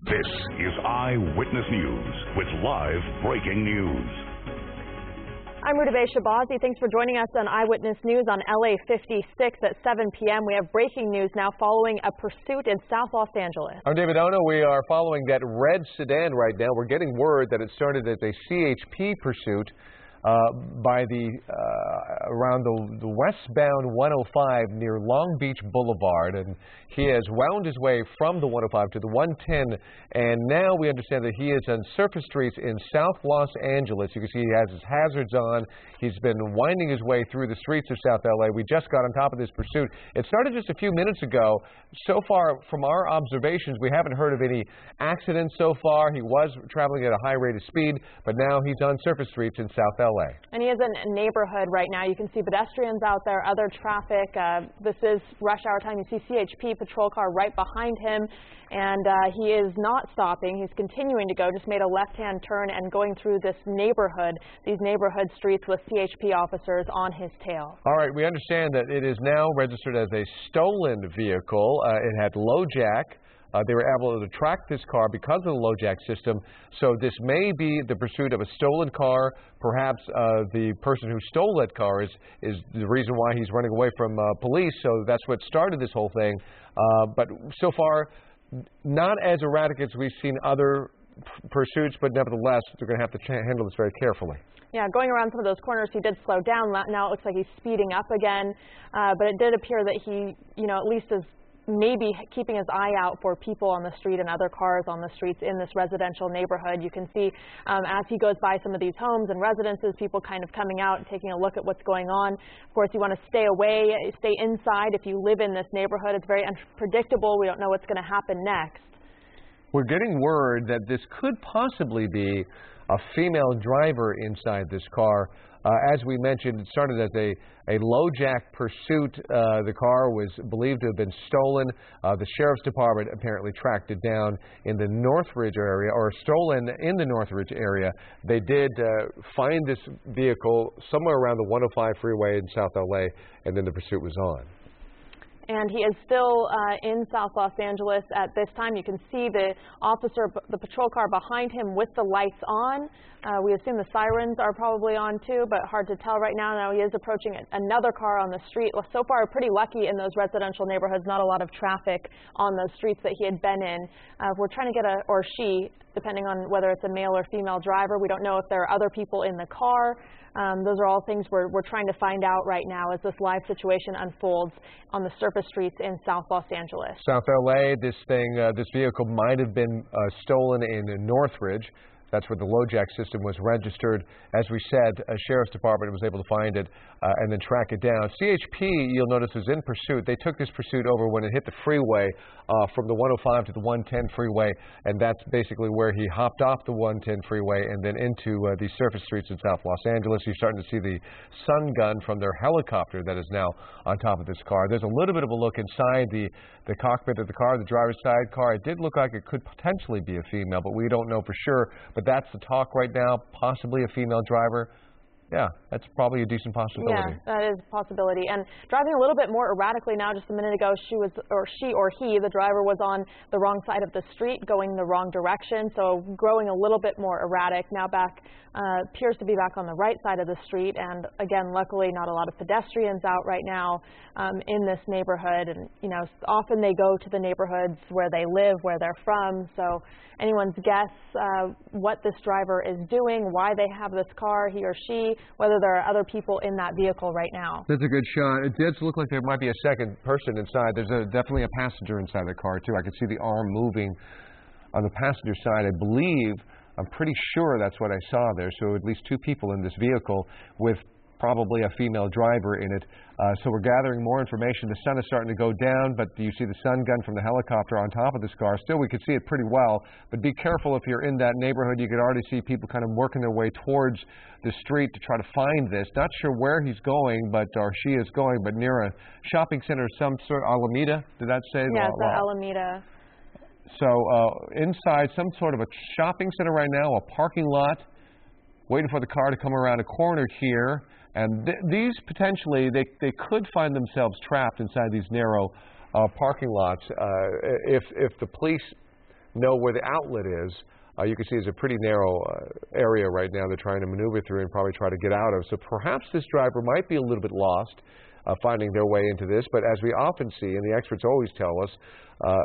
This is Eyewitness News with live breaking news. I'm Eyewitness. Thanks for joining us on Eyewitness News on LA56 at 7 p.m. We have breaking news now following a pursuit in South Los Angeles. I'm David Ono. We are following that red sedan right now. We're getting word that it started as a CHP pursuit by around the westbound 105 near Long Beach Boulevard, and he has wound his way from the 105 to the 110, and now we understand that he is on surface streets in South Los Angeles. You can see he has his hazards on. He's been winding his way through the streets of South LA. We just got on top of this pursuit. It started just a few minutes ago. So far, from our observations, we haven't heard of any accidents so far. He was traveling at a high rate of speed, but now he's on surface streets in South LA. And he is in a neighborhood right now. You can see pedestrians out there, other traffic. This is rush hour time. You see CHP patrol car right behind him, and he is not stopping. He's continuing to go, just made a left-hand turn and going through this neighborhood, these neighborhood streets with CHP officers on his tail. All right, we understand that it is now registered as a stolen vehicle. It had low jack. They were able to track this car because of the low jack system. So this may be the pursuit of a stolen car. Perhaps the person who stole that car is the reason why he's running away from police. So that's what started this whole thing. But so far, not as erratic as we've seen other pursuits, but nevertheless, they're going to have to handle this very carefully. Yeah, going around some of those corners, he did slow down. Now it looks like he's speeding up again. But it did appear that he, at least is maybe keeping his eye out for people on the street and other cars on the streets in this residential neighborhood. You can see as he goes by some of these homes and residences, people kind of coming out and taking a look at what's going on. Of course, you want to stay away, stay inside if you live in this neighborhood. It's very unpredictable. We don't know what's going to happen next. We're getting word that this could possibly be a female driver inside this car. As we mentioned, it started as a low jack pursuit. The car was believed to have been stolen. The Sheriff's Department apparently tracked it down in the Northridge area, or stolen in the Northridge area. They did find this vehicle somewhere around the 105 freeway in South LA, and then the pursuit was on. And he is still in South Los Angeles at this time. You can see the officer, the patrol car behind him with the lights on. We assume the sirens are probably on too, but hard to tell right now. Now he is approaching another car on the street. Well, so far, pretty lucky in those residential neighborhoods. Not a lot of traffic on those streets that he had been in. We're trying to get or she, depending on whether it's a male or female driver. We don't know if there are other people in the car. Those are all things we're trying to find out right now as this live situation unfolds on the surface streets in South Los Angeles. South LA, this vehicle might have been stolen in Northridge. That's where the low jack system was registered. As we said, a Sheriff's Department was able to find it and then track it down. CHP, you'll notice, is in pursuit. They took this pursuit over when it hit the freeway from the 105 to the 110 freeway, and that's basically where he hopped off the 110 freeway and then into these surface streets in South Los Angeles. You're starting to see the sun gun from their helicopter that is now on top of this car. There's a little bit of a look inside the cockpit of the car, the driver's side car. It did look like it could potentially be a female, but we don't know for sure. But that's the talk right now, possibly a female driver. Yeah, that's probably a decent possibility. Yeah, that is a possibility. And driving a little bit more erratically now. Just a minute ago, she or he, the driver, was on the wrong side of the street, going the wrong direction. So growing a little bit more erratic. Now appears to be back on the right side of the street. And again, luckily, not a lot of pedestrians out right now in this neighborhood. And often they go to the neighborhoods where they live, where they're from. So anyone's guess what this driver is doing, why they have this car, he or she, whether there are other people in that vehicle right now. That's a good shot. It does look like there might be a second person inside. There's definitely a passenger inside the car, too. I can see the arm moving on the passenger side. I'm pretty sure that's what I saw there. So at least two people in this vehicle with probably a female driver in it. So we're gathering more information. The sun is starting to go down, but you see the sun gun from the helicopter on top of this car. Still, we could see it pretty well, but be careful if you're in that neighborhood. You could already see people kind of working their way towards the street to try to find this. Not sure where he's going, or she is going, but near a shopping center, some sort of Alameda, did that say? Yeah, it's Alameda. So inside some sort of a shopping center right now, a parking lot, waiting for the car to come around a corner here. And these potentially, they could find themselves trapped inside these narrow parking lots if the police know where the outlet is. You can see it's a pretty narrow area right now they're trying to maneuver through and probably try to get out of. So perhaps this driver might be a little bit lost finding their way into this. But as we often see, and the experts always tell us,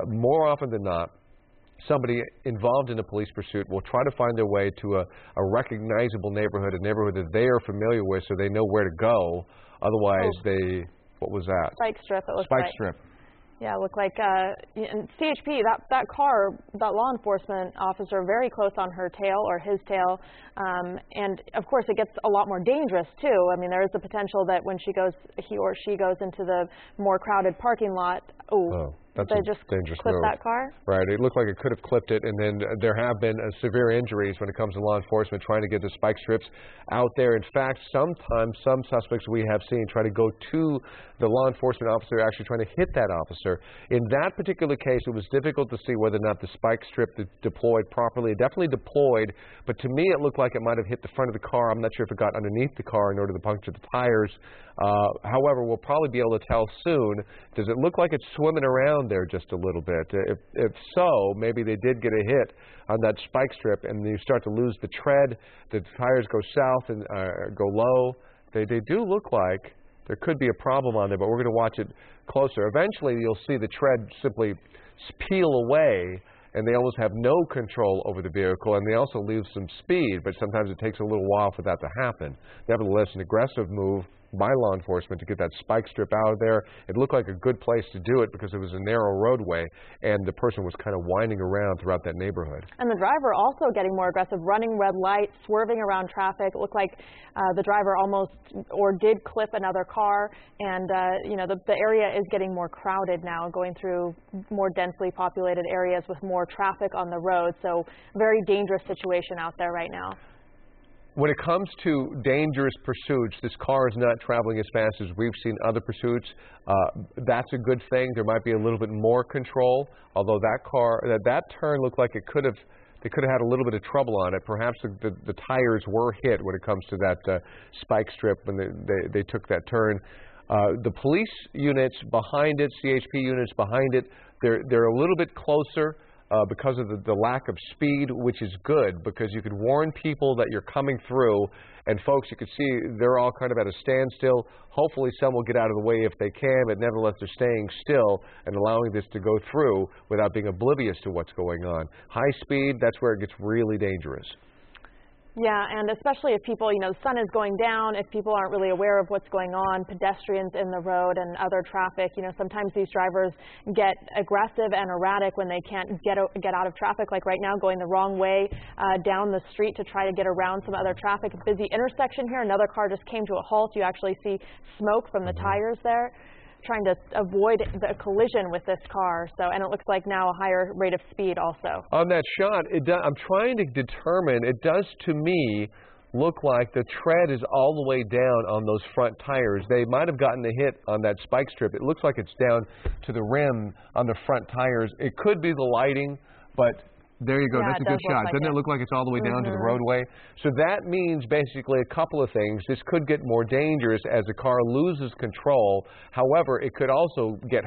more often than not, somebody involved in a police pursuit will try to find their way to a recognizable neighborhood, a neighborhood that they are familiar with so they know where to go. Otherwise, what was that? Spike strip, it looks like. Spike strip. Yeah, it looked like in CHP, that car, that law enforcement officer, very close on her tail or his tail. And of course, it gets a lot more dangerous too. I mean, there is the potential that when he or she goes into the more crowded parking lot, that's they a just dangerous clip move. that car? Right. It looked like it could have clipped it, and then there have been severe injuries when it comes to law enforcement trying to get the spike strips out there. In fact, sometimes some suspects we have seen try to go to the law enforcement officer, actually trying to hit that officer. In that particular case, it was difficult to see whether or not the spike strip deployed properly. It definitely deployed, but to me it looked like it might have hit the front of the car. I'm not sure if it got underneath the car in order to puncture the tires. However, we'll probably be able to tell soon. Does it look like it's swimming around there just a little bit? If so, maybe they did get a hit on that spike strip, and you start to lose the tread. The tires go south and go low. They do look like there could be a problem on there, but we're going to watch it closer. Eventually, you'll see the tread simply peel away, and they almost have no control over the vehicle, and they also lose some speed, but sometimes it takes a little while for that to happen. Nevertheless, an aggressive move by law enforcement to get that spike strip out of there. It looked like a good place to do it because it was a narrow roadway, and the person was kind of winding around throughout that neighborhood. And the driver also getting more aggressive, running red lights, swerving around traffic. It looked like the driver almost or did clip another car, and the area is getting more crowded now, going through more densely populated areas with more traffic on the road. So very dangerous situation out there right now. When it comes to dangerous pursuits, this car is not traveling as fast as we've seen other pursuits. That's a good thing. There might be a little bit more control, although that turn looked like they could have had a little bit of trouble on it. Perhaps the tires were hit when it comes to that spike strip when they took that turn. The police units behind it, CHP units behind it, they're a little bit closer. Because of the lack of speed, which is good, because you can warn people that you're coming through, and folks, you can see they're all kind of at a standstill. Hopefully some will get out of the way if they can, but nevertheless they're staying still and allowing this to go through without being oblivious to what's going on. High speed, that's where it gets really dangerous. Yeah, and especially if people, the sun is going down, if people aren't really aware of what's going on, pedestrians in the road and other traffic, sometimes these drivers get aggressive and erratic when they can't get out of traffic, like right now going the wrong way down the street to try to get around some other traffic. A busy intersection here, another car just came to a halt. You actually see smoke from the tires there, trying to avoid the collision with this car. And it looks like now a higher rate of speed also. On that shot, I'm trying to determine, it does to me look like the tread is all the way down on those front tires. They might have gotten a hit on that spike strip. It looks like it's down to the rim on the front tires. It could be the lighting, but there you go. Yeah, that's a good shot. Doesn't it look like it's all the way down to the roadway? So that means basically a couple of things. This could get more dangerous as the car loses control. However, it could also get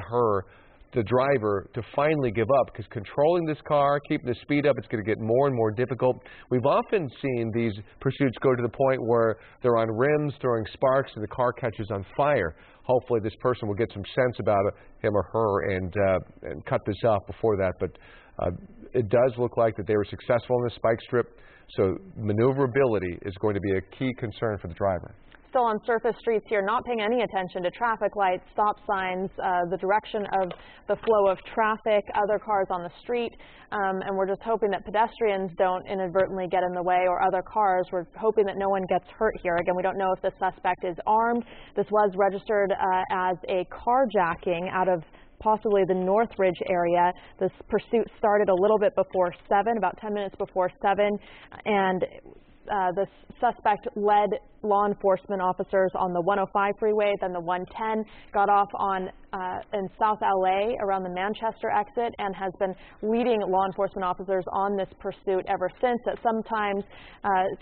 the driver, to finally give up, because controlling this car, keeping the speed up, it's going to get more and more difficult. We've often seen these pursuits go to the point where they're on rims, throwing sparks, and the car catches on fire. Hopefully this person will get some sense about him or her and cut this off before that. But it does look like that they were successful in the spike strip, so maneuverability is going to be a key concern for the driver. Still on surface streets here, not paying any attention to traffic lights, stop signs, the direction of the flow of traffic, other cars on the street, and we're just hoping that pedestrians don't inadvertently get in the way, or other cars. We're hoping that no one gets hurt here. Again, we don't know if the suspect is armed. This was registered as a carjacking out of possibly the Northridge area. This pursuit started a little bit before 7, about 10 minutes before 7, and the suspect led law enforcement officers on the 105 freeway, then the 110, got off on in South LA around the Manchester exit and has been leading law enforcement officers on this pursuit ever since, at sometimes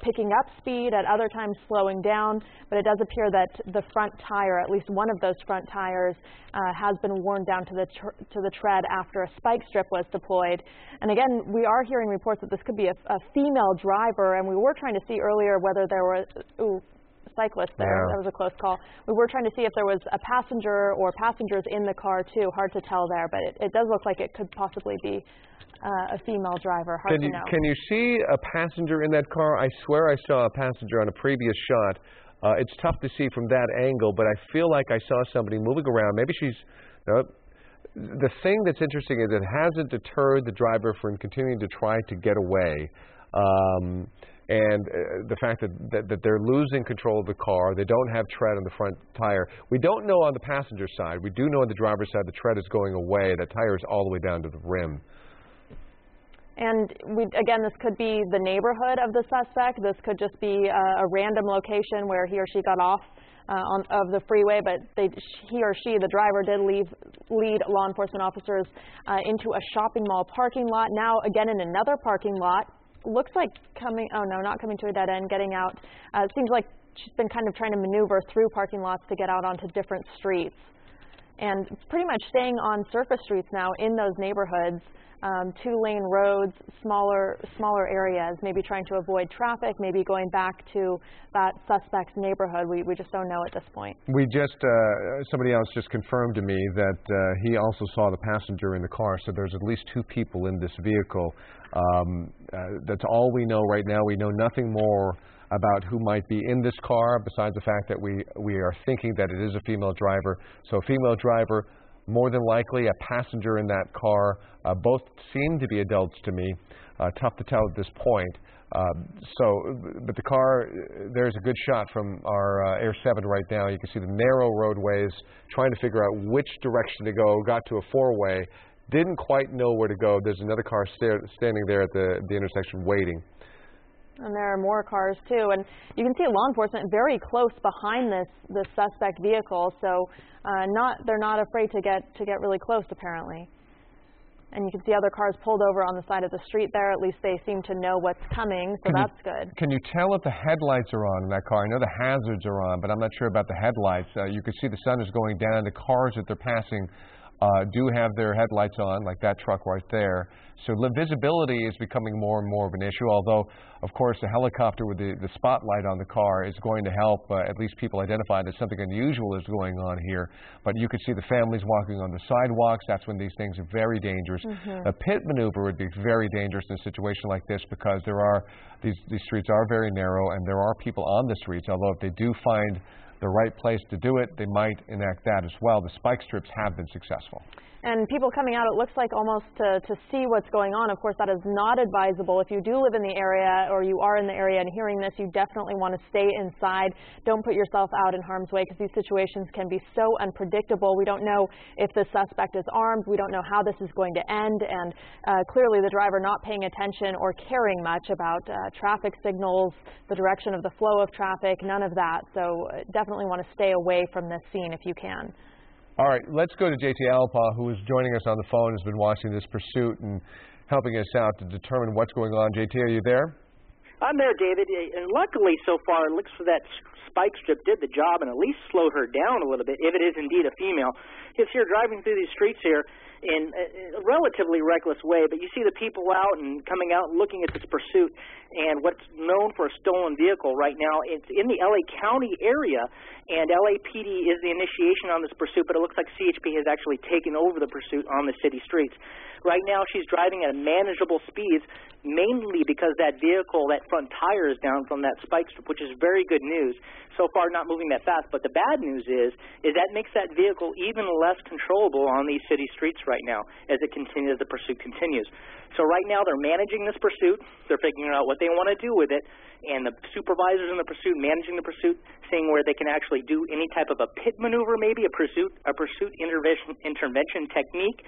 picking up speed, at other times slowing down. But it does appear that the front tire, at least one of those front tires, has been worn down to the tread after a spike strip was deployed. And again, we are hearing reports that this could be a female driver, and we were trying to see earlier whether there were cyclist there. Yeah. That was a close call. We were trying to see if there was a passenger or passengers in the car too. Hard to tell there, but it does look like it could possibly be a female driver. Hard to know. Can you see a passenger in that car? I swear I saw a passenger on a previous shot. It's tough to see from that angle, but I feel like I saw somebody moving around. Maybe she's... the thing that's interesting is it hasn't deterred the driver from continuing to try to get away. And the fact that they're losing control of the car, they don't have tread on the front tire. We don't know on the passenger side. We do know on the driver's side the tread is going away. The tire is all the way down to the rim. And again, this could be the neighborhood of the suspect. This could just be a random location where he or she got off of the freeway, but he or she, the driver, did lead law enforcement officers into a shopping mall parking lot. Now, again, in another parking lot. Looks like not coming to a dead end, getting out. It seems like she's been kind of trying to maneuver through parking lots to get out onto different streets. And pretty much staying on surface streets now in those neighborhoods, two-lane roads, smaller areas, maybe trying to avoid traffic, maybe going back to that suspect's neighborhood. We just don't know at this point. Somebody else just confirmed to me that he also saw the passenger in the car, so there's at least two people in this vehicle. That's all we know right now. We know nothing more about who might be in this car besides the fact that we are thinking that it is a female driver. So a female driver, more than likely a passenger in that car. Both seem to be adults to me. Tough to tell at this point. But the car, there's a good shot from our Air 7 right now. You can see the narrow roadways, trying to figure out which direction to go. Got to a four-way. Didn't quite know where to go. There's another car standing there at the intersection waiting. And there are more cars too, and you can see law enforcement very close behind this suspect vehicle. So they're not afraid to get really close, apparently. And you can see other cars pulled over on the side of the street there. At least they seem to know what's coming, so that's good. Can you tell if the headlights are on in that car? I know the hazards are on, but I'm not sure about the headlights. You can see the sun is going down. The cars that they're passing do have their headlights on, like that truck right there. So visibility is becoming more and more of an issue, although, of course, the helicopter with the spotlight on the car is going to help at least people identify that something unusual is going on here. But you could see the families walking on the sidewalks. That's when these things are very dangerous. A pit maneuver would be very dangerous in a situation like this because these streets are very narrow and there are people on the streets, although if they do find the right place to do it, they might enact that as well. The spike strips have been successful. And people coming out, it looks like almost to see what's going on. Of course, that is not advisable. If you do live in the area or you are in the area and hearing this, you definitely want to stay inside. Don't put yourself out in harm's way because these situations can be so unpredictable. We don't know if the suspect is armed. We don't know how this is going to end. And clearly the driver not paying attention or caring much about traffic signals, the direction of the flow of traffic, none of that. So definitely want to stay away from this scene if you can. All right, let's go to JT Alpa, who is joining us on the phone, has been watching this pursuit and helping us out to determine what's going on. JT, are you there? I'm there, David, and luckily so far it looks for that spike strip did the job and at least slowed her down a little bit, if it is indeed a female. It's here driving through these streets here in a relatively reckless way, but you see the people out and coming out and looking at this pursuit, and what's known for a stolen vehicle right now, it's in the LA County area, and LAPD is the initiation on this pursuit, but it looks like CHP has actually taken over the pursuit on the city streets. Right now she's driving at manageable speeds, mainly because that vehicle, that front tire is down from that spike strip, which is very good news. So far not moving that fast, but the bad news is that makes that vehicle even less controllable on these city streets right now as the pursuit continues. So right now they're managing this pursuit, they're figuring out what they want to do with it, and the supervisors in the pursuit, managing the pursuit, seeing where they can actually do any type of a pit maneuver, maybe a pursuit intervention technique.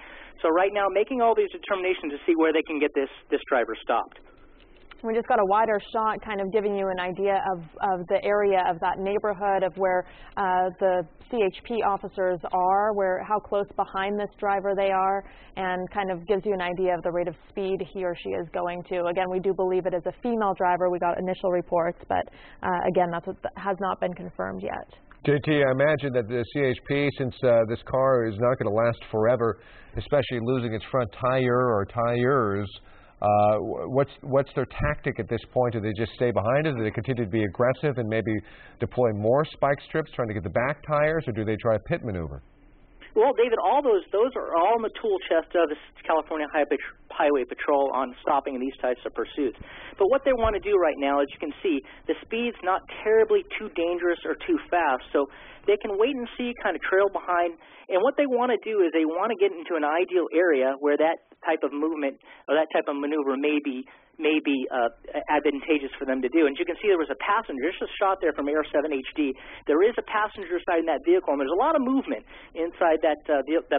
So right now making all these determinations to see where they can get this driver stopped. We just got a wider shot kind of giving you an idea of the area of that neighborhood, of where the CHP officers are, how close behind this driver they are, and kind of gives you an idea of the rate of speed he or she is going to. Again, we do believe it is a female driver. We got initial reports, but again, that's what has not been confirmed yet. JT, I imagine that the CHP, since this car is not going to last forever, especially losing its front tire or tires, what's their tactic at this point? Do they just stay behind it? Do they continue to be aggressive and maybe deploy more spike strips trying to get the back tires, or do they try a pit maneuver? Well, David, all those are all in the tool chest of the California Highway Patrol on stopping these types of pursuits. But what they want to do right now, as you can see, the speed's not terribly too dangerous or too fast, so they can wait and see, kind of trail behind. And what they want to do is they want to get into an ideal area where that type of movement or that type of maneuver may be advantageous for them to do. And as you can see, there was a passenger. There's a shot there from Air 7 HD. There is a passenger side in that vehicle, and there's a lot of movement inside that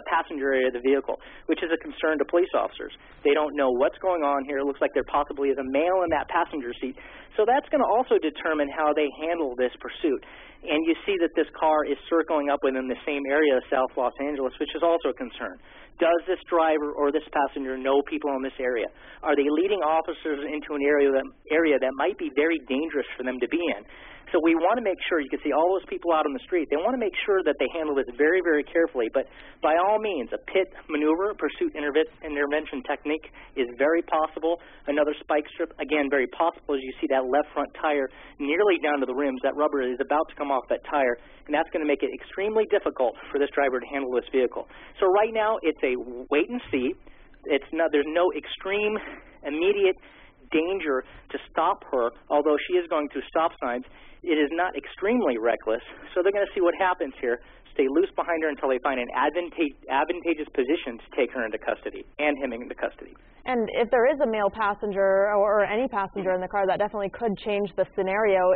passenger area of the vehicle, which is a concern to police officers. They don't know what's going on here. It looks like there possibly is a male in that passenger seat. So that's going to also determine how they handle this pursuit. And you see that this car is circling up within the same area of South Los Angeles, which is also a concern. Does this driver or this passenger know people in this area? Are they leading officers into an area that might be very dangerous for them to be in? So we want to make sure, you can see all those people out on the street, they want to make sure that they handle this very, very carefully. But by all means, a pit maneuver, pursuit intervention technique is very possible. Another spike strip, again, very possible, as you see that left front tire nearly down to the rims. That rubber is about to come off that tire, and that's going to make it extremely difficult for this driver to handle this vehicle. So right now, it's a wait and see. There's no extreme, immediate danger to stop her, although she is going through stop signs. It is not extremely reckless, so they're going to see what happens here. Stay loose behind her until they find an advantageous position to take her into custody and him into custody. And if there is a male passenger or any passenger in the car, that definitely could change the scenario.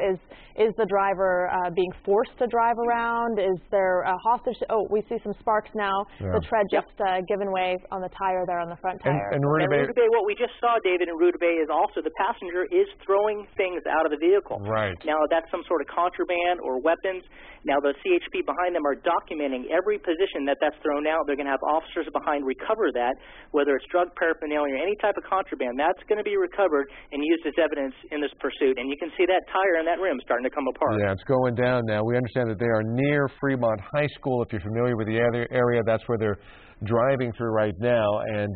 Is the driver being forced to drive around? Is there a hostage? Oh, we see some sparks now. Yeah. The tread just given way on the tire there on the front tire. And Rudabay, what we just saw, David, in Rudabay is also the passenger is throwing things out of the vehicle. Right. Now, that's some sort of contraband or weapons. Now, the CHP behind them are documenting every position that's thrown out. They're going to have officers behind recover that, whether it's drug paraphernalia or any type of contraband. That's going to be recovered and used as evidence in this pursuit. And you can see that tire and that rim starting to come apart. Yeah, it's going down now. We understand that they are near Fremont High School. If you're familiar with the area, that's where they're driving through right now. And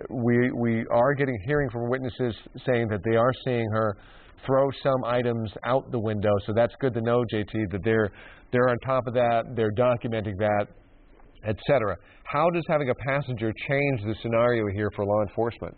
we are hearing from witnesses saying that they are seeing her throw some items out the window. So that's good to know, JT, that they're on top of that, they're documenting that, etc. How does having a passenger change the scenario here for law enforcement?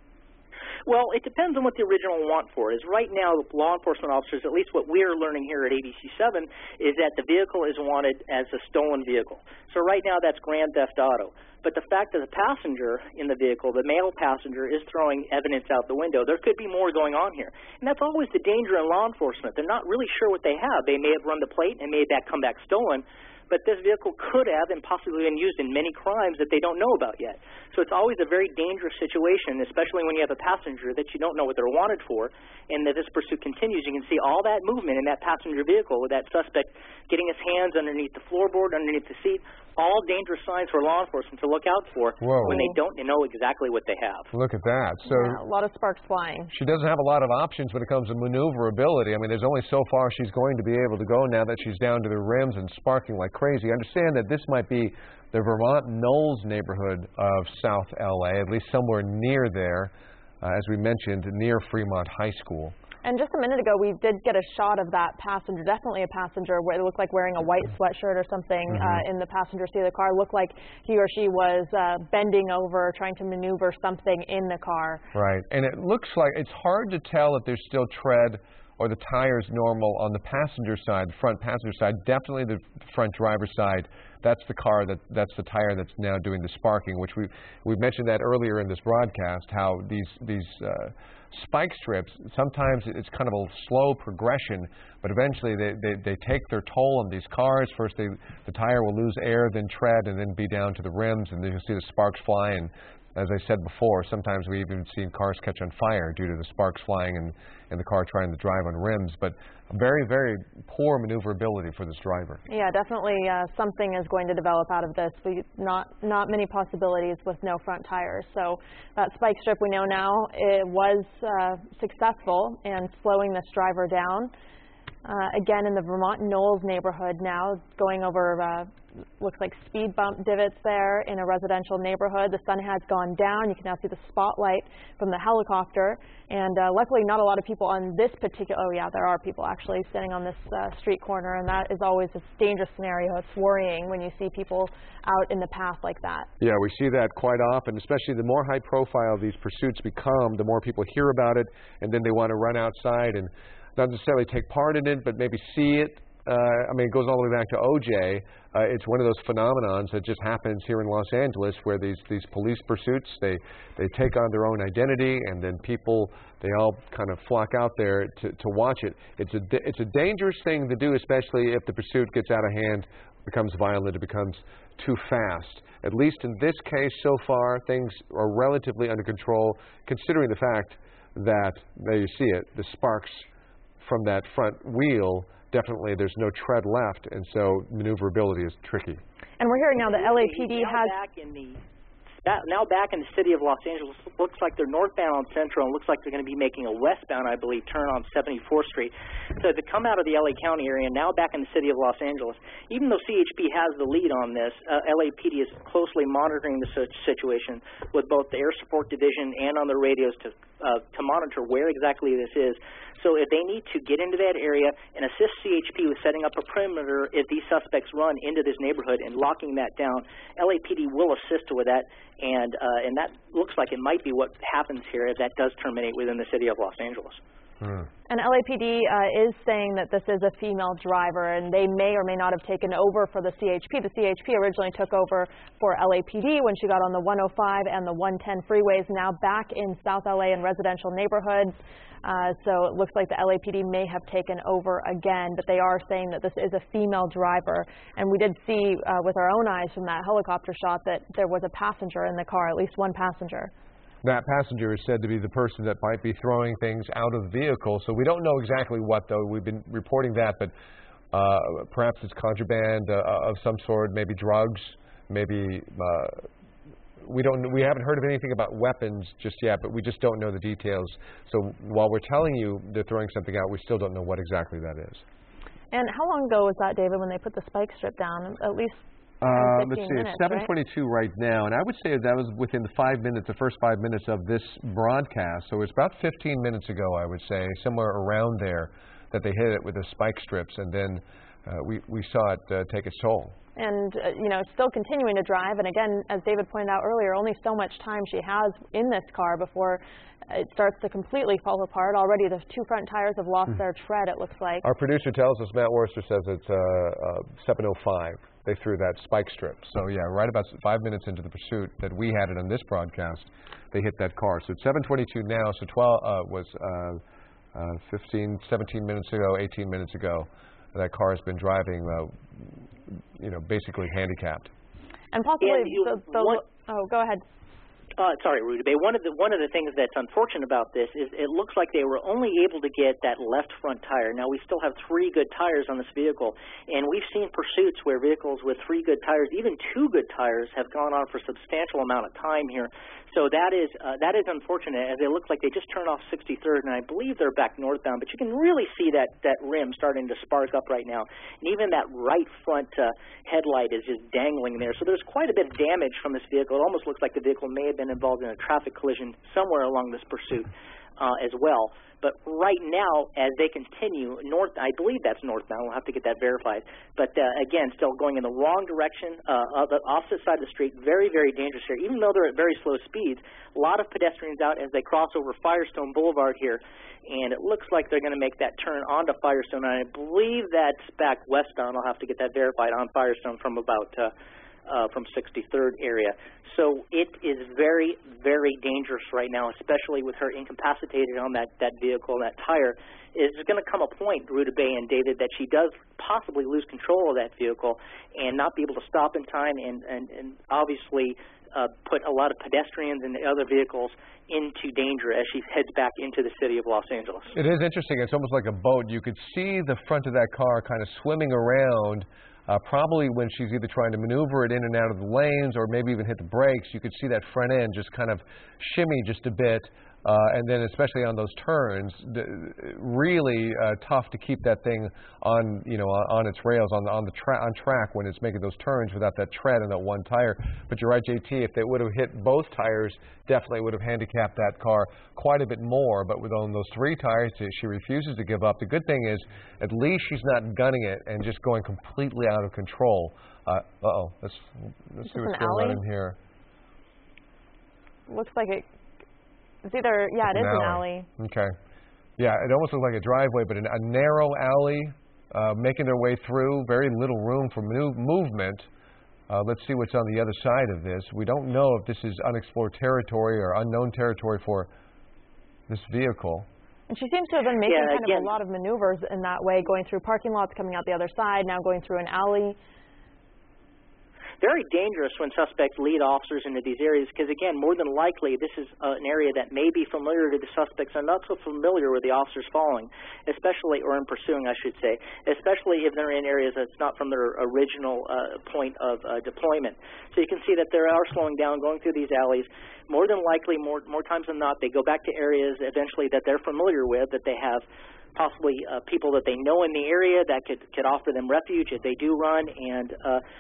Well, it depends on what the original want for is. Right now, law enforcement officers, at least what we're learning here at ABC7, is that the vehicle is wanted as a stolen vehicle. So right now, that's grand theft auto. But the fact that the passenger in the vehicle, the male passenger, is throwing evidence out the window, there could be more going on here. And that's always the danger in law enforcement. They're not really sure what they have. They may have run the plate and made that come back stolen, but this vehicle could have and possibly been used in many crimes that they don't know about yet. So it's always a very dangerous situation, especially when you have a passenger that you don't know what they're wanted for, and that this pursuit continues. You can see all that movement in that passenger vehicle with that suspect getting his hands underneath the floorboard, underneath the seat, all dangerous signs for law enforcement to look out for when they don't know exactly what they have. Look at that. So yeah, a lot of sparks flying. She doesn't have a lot of options when it comes to maneuverability. I mean, there's only so far she's going to be able to go now that she's down to the rims and sparking like crazy. Understand that this might be the Vermont Knolls neighborhood of South LA, at least somewhere near there, as we mentioned, near Fremont High School. And just a minute ago, we did get a shot of that passenger, definitely a passenger, where it looked like wearing a white sweatshirt or something in the passenger seat of the car. It looked like he or she was bending over, trying to maneuver something in the car. Right. And it looks like it's hard to tell if there's still tread or the tire's normal on the passenger side, front passenger side. Definitely the front driver's side. That's the car, that's the tire that's now doing the sparking, which we've mentioned that earlier in this broadcast, how these spike strips, sometimes it's kind of a slow progression, but eventually they take their toll on these cars. First, the tire will lose air, then tread, and then be down to the rims, and then you'll see the sparks fly, and As I said before, sometimes we've even seen cars catch on fire due to the sparks flying and the car trying to drive on rims. But very, very poor maneuverability for this driver. Yeah, definitely something is going to develop out of this. Not many possibilities with no front tires. So that spike strip, we know now, it was successful in slowing this driver down. Again, in the Vermont Knolls neighborhood now, going over looks like speed bump divots there in a residential neighborhood. The sun has gone down. You can now see the spotlight from the helicopter. And luckily, not a lot of people on this particular, oh yeah, there are people actually standing on this street corner, and that is always a dangerous scenario. It's worrying when you see people out in the path like that. Yeah, we see that quite often, especially the more high profile these pursuits become, the more people hear about it, and then they want to run outside and not necessarily take part in it, but maybe see it. I mean, it goes all the way back to OJ. It's one of those phenomenons that just happens here in Los Angeles, where these police pursuits, they take on their own identity, and then people, they all kind of flock out there to watch it. It's a dangerous thing to do, especially if the pursuit gets out of hand, becomes violent, it becomes too fast. At least in this case so far, things are relatively under control, considering the fact that, there you see it, the sparks from that front wheel, definitely there's no tread left, and so maneuverability is tricky. And we're hearing now the LAPD has... Now back in the city of Los Angeles, looks like they're northbound on Central, and looks like they're going to be making a westbound, I believe, turn on 74th Street. So to come out of the LA County area, now back in the city of Los Angeles, even though CHP has the lead on this, LAPD is closely monitoring the situation with both the Air Support Division and on the radios to monitor where exactly this is. So if they need to get into that area and assist CHP with setting up a perimeter if these suspects run into this neighborhood and locking that down, LAPD will assist with that, and that looks like it might be what happens here if that does terminate within the city of Los Angeles. And LAPD is saying that this is a female driver, and they may or may not have taken over for the CHP. The CHP originally took over for LAPD when she got on the 105 and the 110 freeways, now back in South LA in residential neighborhoods. So it looks like the LAPD may have taken over again, but they are saying that this is a female driver. And we did see with our own eyes from that helicopter shot that there was a passenger in the car, at least one passenger. That passenger is said to be the person that might be throwing things out of the vehicle. So we don't know exactly what, though. We've been reporting that, but perhaps it's contraband of some sort, maybe drugs, maybe we haven't heard of anything about weapons just yet, but we just don't know the details. So while we're telling you they're throwing something out, we still don't know what exactly that is. And how long ago was that, David, when they put the spike strip down? At least let's see, it's 7:22 right now, and I would say that was within the first 5 minutes of this broadcast. So it's about 15 minutes ago, I would say, somewhere around there, that they hit it with the spike strips, and then we saw it take its toll. And, you know, still continuing to drive. And again, as David pointed out earlier, only so much time she has in this car before it starts to completely fall apart. Already the two front tires have lost their tread, it looks like. Our producer tells us, Matt Worcester says it's 7:05. They threw that spike strip. So, yeah, right about 5 minutes into the pursuit that we had it on this broadcast, they hit that car. So it's 7:22 now, so 15, 17 minutes ago, 18 minutes ago, that car has been driving, you know, basically handicapped. And possibly go ahead. Sorry, Rudy Bay. One of the things that's unfortunate about this is it looks like they were only able to get that left front tire. Now, we still have 3 good tires on this vehicle, and we've seen pursuits where vehicles with 3 good tires, even 2 good tires, have gone on for a substantial amount of time here. So that is unfortunate, as it looks like they just turned off 63rd, and I believe they're back northbound. But you can really see that rim starting to spark up right now, and even that right front headlight is just dangling there. So there's quite a bit of damage from this vehicle. It almost looks like the vehicle may have been involved in a traffic collision somewhere along this pursuit as well. But right now, as they continue north, I believe that's northbound. We'll have to get that verified. But again, still going in the wrong direction, of the opposite side of the street. Very, very dangerous here. Even though they're at very slow speeds, a lot of pedestrians out as they cross over Firestone Boulevard here. And it looks like they're going to make that turn onto Firestone. And I believe that's back westbound. I'll have to get that verified on Firestone from about from 63rd area. So it is very, very dangerous right now, especially with her incapacitated on that vehicle, that tire. It's going to come a point, Ruta Bay and David, that she does possibly lose control of that vehicle and not be able to stop in time and obviously put a lot of pedestrians and other vehicles into danger as she heads back into the city of Los Angeles. It is interesting. It's almost like a boat. You could see the front of that car kind of swimming around, probably when she's either trying to maneuver it in and out of the lanes or maybe even hit the brakes. You could see that front end just kind of shimmy just a bit. And then especially on those turns, really tough to keep that thing on, on its rails, on track when it's making those turns without that tread on that one tire. But you're right, JT, if they would have hit both tires, definitely would have handicapped that car quite a bit more. But with on those three tires, she refuses to give up. The good thing is, at least she's not gunning it and just going completely out of control. Let's see what's going on in here. Looks like it's either, yeah, it is an alley. Okay. Yeah, it almost looks like a driveway, but a narrow alley, making their way through, very little room for movement. Let's see what's on the other side of this. We don't know if this is unexplored territory or unknown territory for this vehicle. And she seems to have been making kind of a lot of maneuvers in that way, going through parking lots, coming out the other side, now going through an alley. Very dangerous when suspects lead officers into these areas because, again, more than likely this is an area that may be familiar to the suspects and not so familiar with the officers following, especially, or in pursuing, I should say, especially if they're in areas that's not from their original point of deployment. So you can see that they are slowing down, going through these alleys. More than likely, more times than not, they go back to areas eventually that they're familiar with, that they have possibly people that they know in the area that could offer them refuge if they do run, and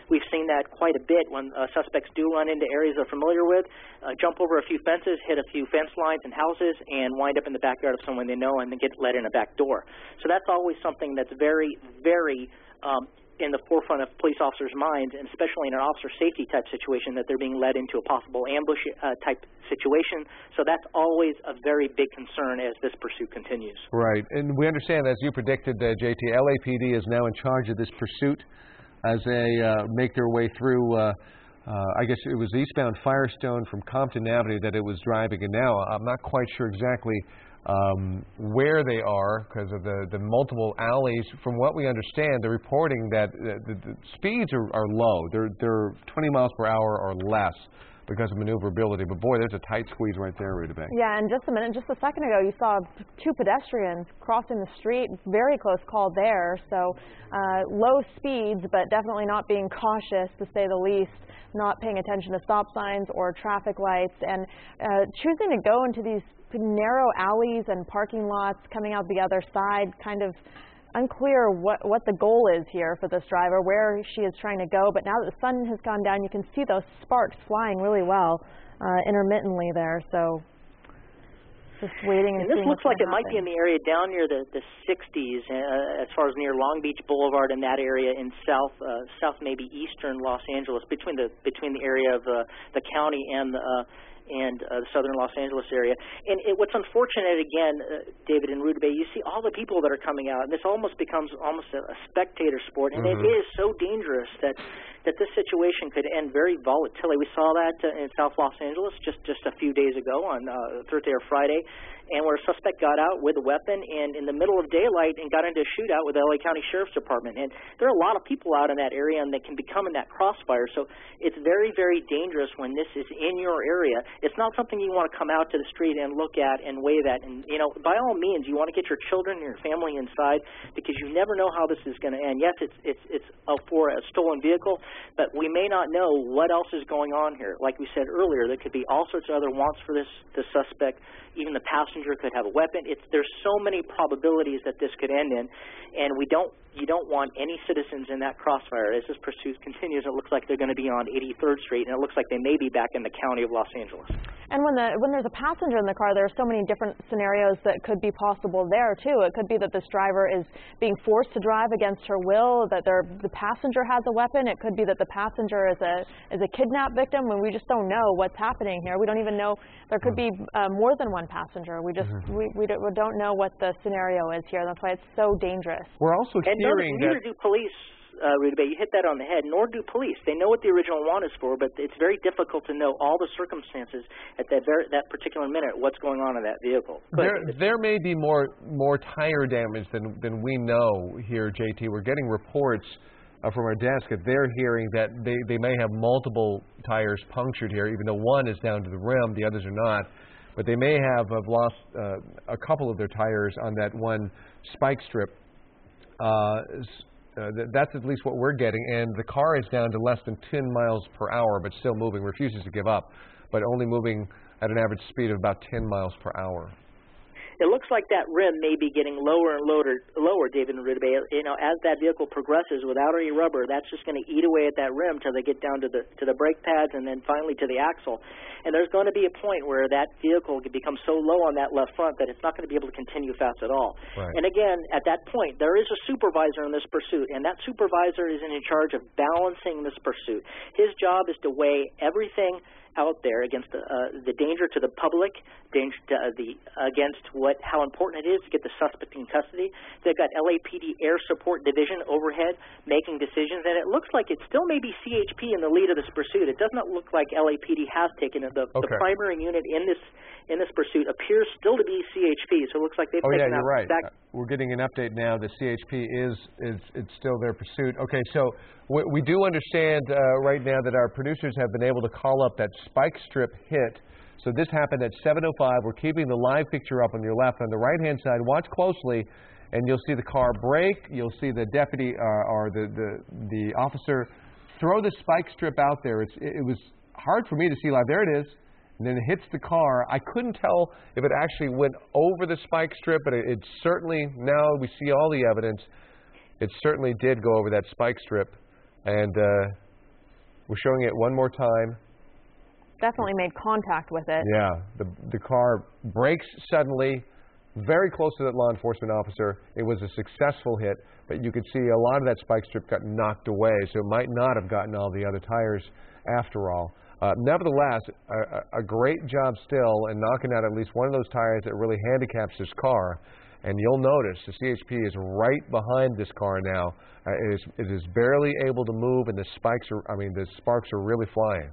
we've seen that quite a bit when suspects do run into areas they're familiar with, jump over a few fences, hit a few fence lines and houses, and wind up in the backyard of someone they know and then get let in a back door. So that's always something that's very, very in the forefront of police officers' minds, and especially in an officer safety type situation, that they're being led into a possible ambush type situation. So that's always a very big concern as this pursuit continues. Right. And we understand, as you predicted, JT, LAPD is now in charge of this pursuit as they make their way through, I guess it was eastbound Firestone from Compton Avenue that it was driving. And now I'm not quite sure exactly where they are because of the multiple alleys. From what we understand, they're reporting that the speeds are low. They're 20 miles per hour or less because of maneuverability. But boy, there's a tight squeeze right there, Rita Bay. Yeah, and just a second ago, you saw two pedestrians crossing the street. Very close call there. So low speeds, but definitely not being cautious, to say the least. Not paying attention to stop signs or traffic lights, and choosing to go into these narrow alleys and parking lots, coming out the other side. Kind of unclear what the goal is here for this driver, where she is trying to go. But now that the sun has gone down, you can see those sparks flying really well intermittently there. So just waiting and this seeing looks like it might be in the area down near the 60s, as far as near Long Beach Boulevard in that area in south maybe eastern Los Angeles, between the area of the county and the southern Los Angeles area. And what's unfortunate, again, David and Rita Bay, you see all the people that are coming out, and this almost becomes a spectator sport, and it is so dangerous that this situation could end very volatilely. We saw that in South Los Angeles just a few days ago on Thursday or Friday, and where a suspect got out with a weapon and in the middle of daylight and got into a shootout with the LA County Sheriff's Department. And there are a lot of people out in that area, and they can become in that crossfire. So it's very, very dangerous when this is in your area. It's not something you want to come out to the street and look at and wave at. And, by all means, you want to get your children and your family inside, because you never know how this is going to end. Yes, it's for a stolen vehicle, but we may not know what else is going on here. Like we said earlier, there could be all sorts of other wants for the suspect. Even the passenger could have a weapon. There's so many probabilities that this could end in, and you don't want any citizens in that crossfire. As this pursuit continues, it looks like they're going to be on 83rd Street, and it looks like they may be back in the county of Los Angeles. And when there's a passenger in the car, there are so many different scenarios that could be possible there too. It could be that this driver is being forced to drive against her will, that the passenger has a weapon. It could be that the passenger is a kidnap victim, and we just don't know what's happening here. We don't even know. There could be more than one passenger. We just we don't know what the scenario is here. That's why it's so dangerous. We're also hearing neither do police. Rita Bay, you hit that on the head, nor do police. They know what the original want is for, but it's very difficult to know all the circumstances at that particular minute, what's going on in that vehicle. There may be more tire damage than we know here, JT. We're getting reports from our desk that they're hearing that they may have multiple tires punctured here, even though one is down to the rim, the others are not. But they may have lost a couple of their tires on that one spike strip. That's at least what we're getting. And the car is down to less than 10 miles per hour, but still moving, refuses to give up, but only moving at an average speed of about 10 miles per hour. It looks like that rim may be getting lower and lower, David and Rudabeh. You know, as that vehicle progresses without any rubber, that's just going to eat away at that rim till they get down to the brake pads and then finally to the axle. And there's going to be a point where that vehicle can become so low on that left front that it's not going to be able to continue fast at all. Right. And again, at that point, there is a supervisor in this pursuit, and that supervisor is in charge of balancing this pursuit. His job is to weigh everything out there against the danger to the public, danger to against how important it is to get the suspect in custody. They've got LAPD Air Support Division overhead making decisions, and it looks like it still may be CHP in the lead of this pursuit. It does not look like LAPD has taken it. The primary unit in this pursuit appears still to be CHP, so it looks like they've taken out. You're right. We're getting an update now that CHP is still their pursuit. Okay, so we do understand right now that our producers have been able to call up that spike strip hit. So this happened at 7:05. We're keeping the live picture up on your left. On the right-hand side, watch closely, and you'll see the car brake. You'll see the deputy or the officer throw the spike strip out there. It was hard for me to see live. There it is. And then it hits the car. I couldn't tell if it actually went over the spike strip, but it certainly, now we see all the evidence, it certainly did go over that spike strip. And we're showing it one more time. Definitely made contact with it. Yeah, the car brakes suddenly, very close to that law enforcement officer. It was a successful hit, but you could see a lot of that spike strip got knocked away, so it might not have gotten all the other tires after all. Nevertheless, a great job still in knocking out at least one of those tires that really handicaps this car. And you'll notice the CHP is right behind this car now. It is barely able to move, and the sparks are really flying.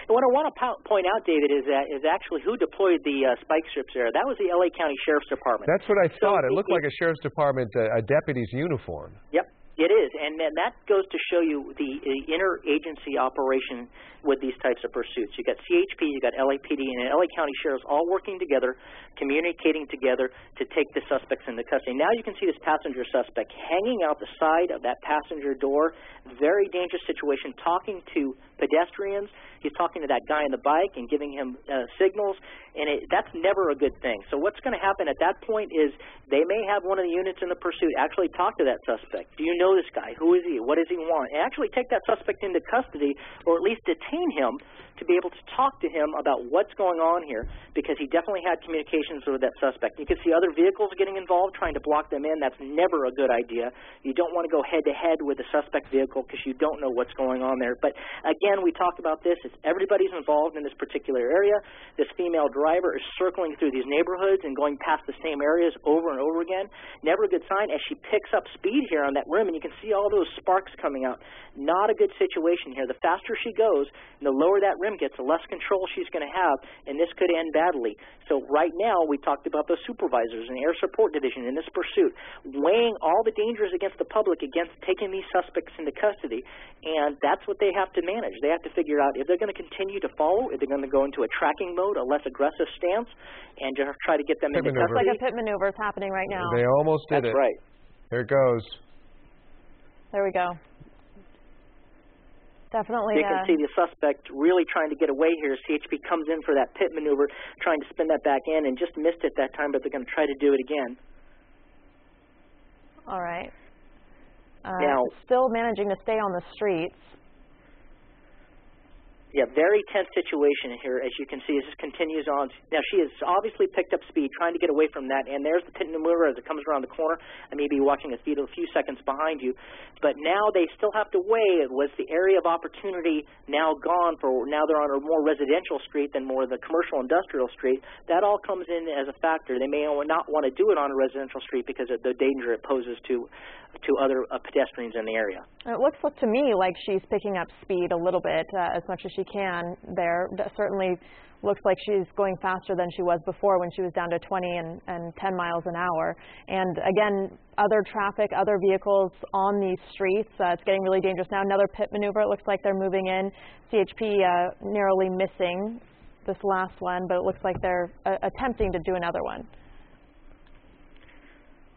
And what I want to point out, David, is actually who deployed the spike strips there. That was the LA County Sheriff's Department. That's what I thought. It looked like a Sheriff's Department, a deputy's uniform. Yep. It is, and that goes to show you the interagency operation with these types of pursuits. You got CHP, you got LAPD, and LA County Sheriffs all working together, communicating together to take the suspects into custody. Now you can see this passenger suspect hanging out the side of that passenger door. Very dangerous situation, talking to pedestrians. He's talking to that guy on the bike and giving him signals, and that's never a good thing. So what's going to happen at that point is they may have one of the units in the pursuit actually talk to that suspect. Do you know this guy? Who is he? What does he want? And actually take that suspect into custody, or at least detain him to be able to talk to him about what's going on here, because he definitely had communications with that suspect. You can see other vehicles getting involved, trying to block them in. That's never a good idea. You don't want to go head-to-head with a suspect vehicle because you don't know what's going on there. But again, we talked about this. Everybody's involved in this particular area. This female driver is circling through these neighborhoods and going past the same areas over and over again. Never a good sign as she picks up speed here on that rim, and you can see all those sparks coming out. Not a good situation here. The faster she goes, and the lower that rim gets, the less control she's going to have, and this could end badly. So right now, we talked about the supervisors and Air Support Division in this pursuit, weighing all the dangers against the public against taking these suspects into custody, and that's what they have to manage. They have to figure out if they're going to continue to follow, if they're going to go into a tracking mode, a less aggressive stance, and just try to get them into custody. Looks like a pit maneuver is happening right now. They almost did it. That's right. There it goes. There we go. Definitely. You can see the suspect really trying to get away here. CHP comes in for that pit maneuver, trying to spin that back in, and just missed it that time, but they're going to try to do it again. All right. Now, still managing to stay on the streets. Yeah, very tense situation here, as you can see, as this continues on. Now, she has obviously picked up speed, trying to get away from that, and there's the pit maneuver as it comes around the corner. I may be watching a few seconds behind you, but now they still have to weigh, was the area of opportunity now gone now they're on a more residential street than more the commercial industrial street. That all comes in as a factor. They may not want to do it on a residential street because of the danger it poses to other pedestrians in the area. It looks to me like she's picking up speed a little bit, as much as she can there. Certainly looks like she's going faster than she was before when she was down to 20 and 10 miles an hour. And again, other traffic, other vehicles on these streets. It's getting really dangerous now. Another pit maneuver. It looks like they're moving in. CHP narrowly missing this last one, but it looks like they're attempting to do another one.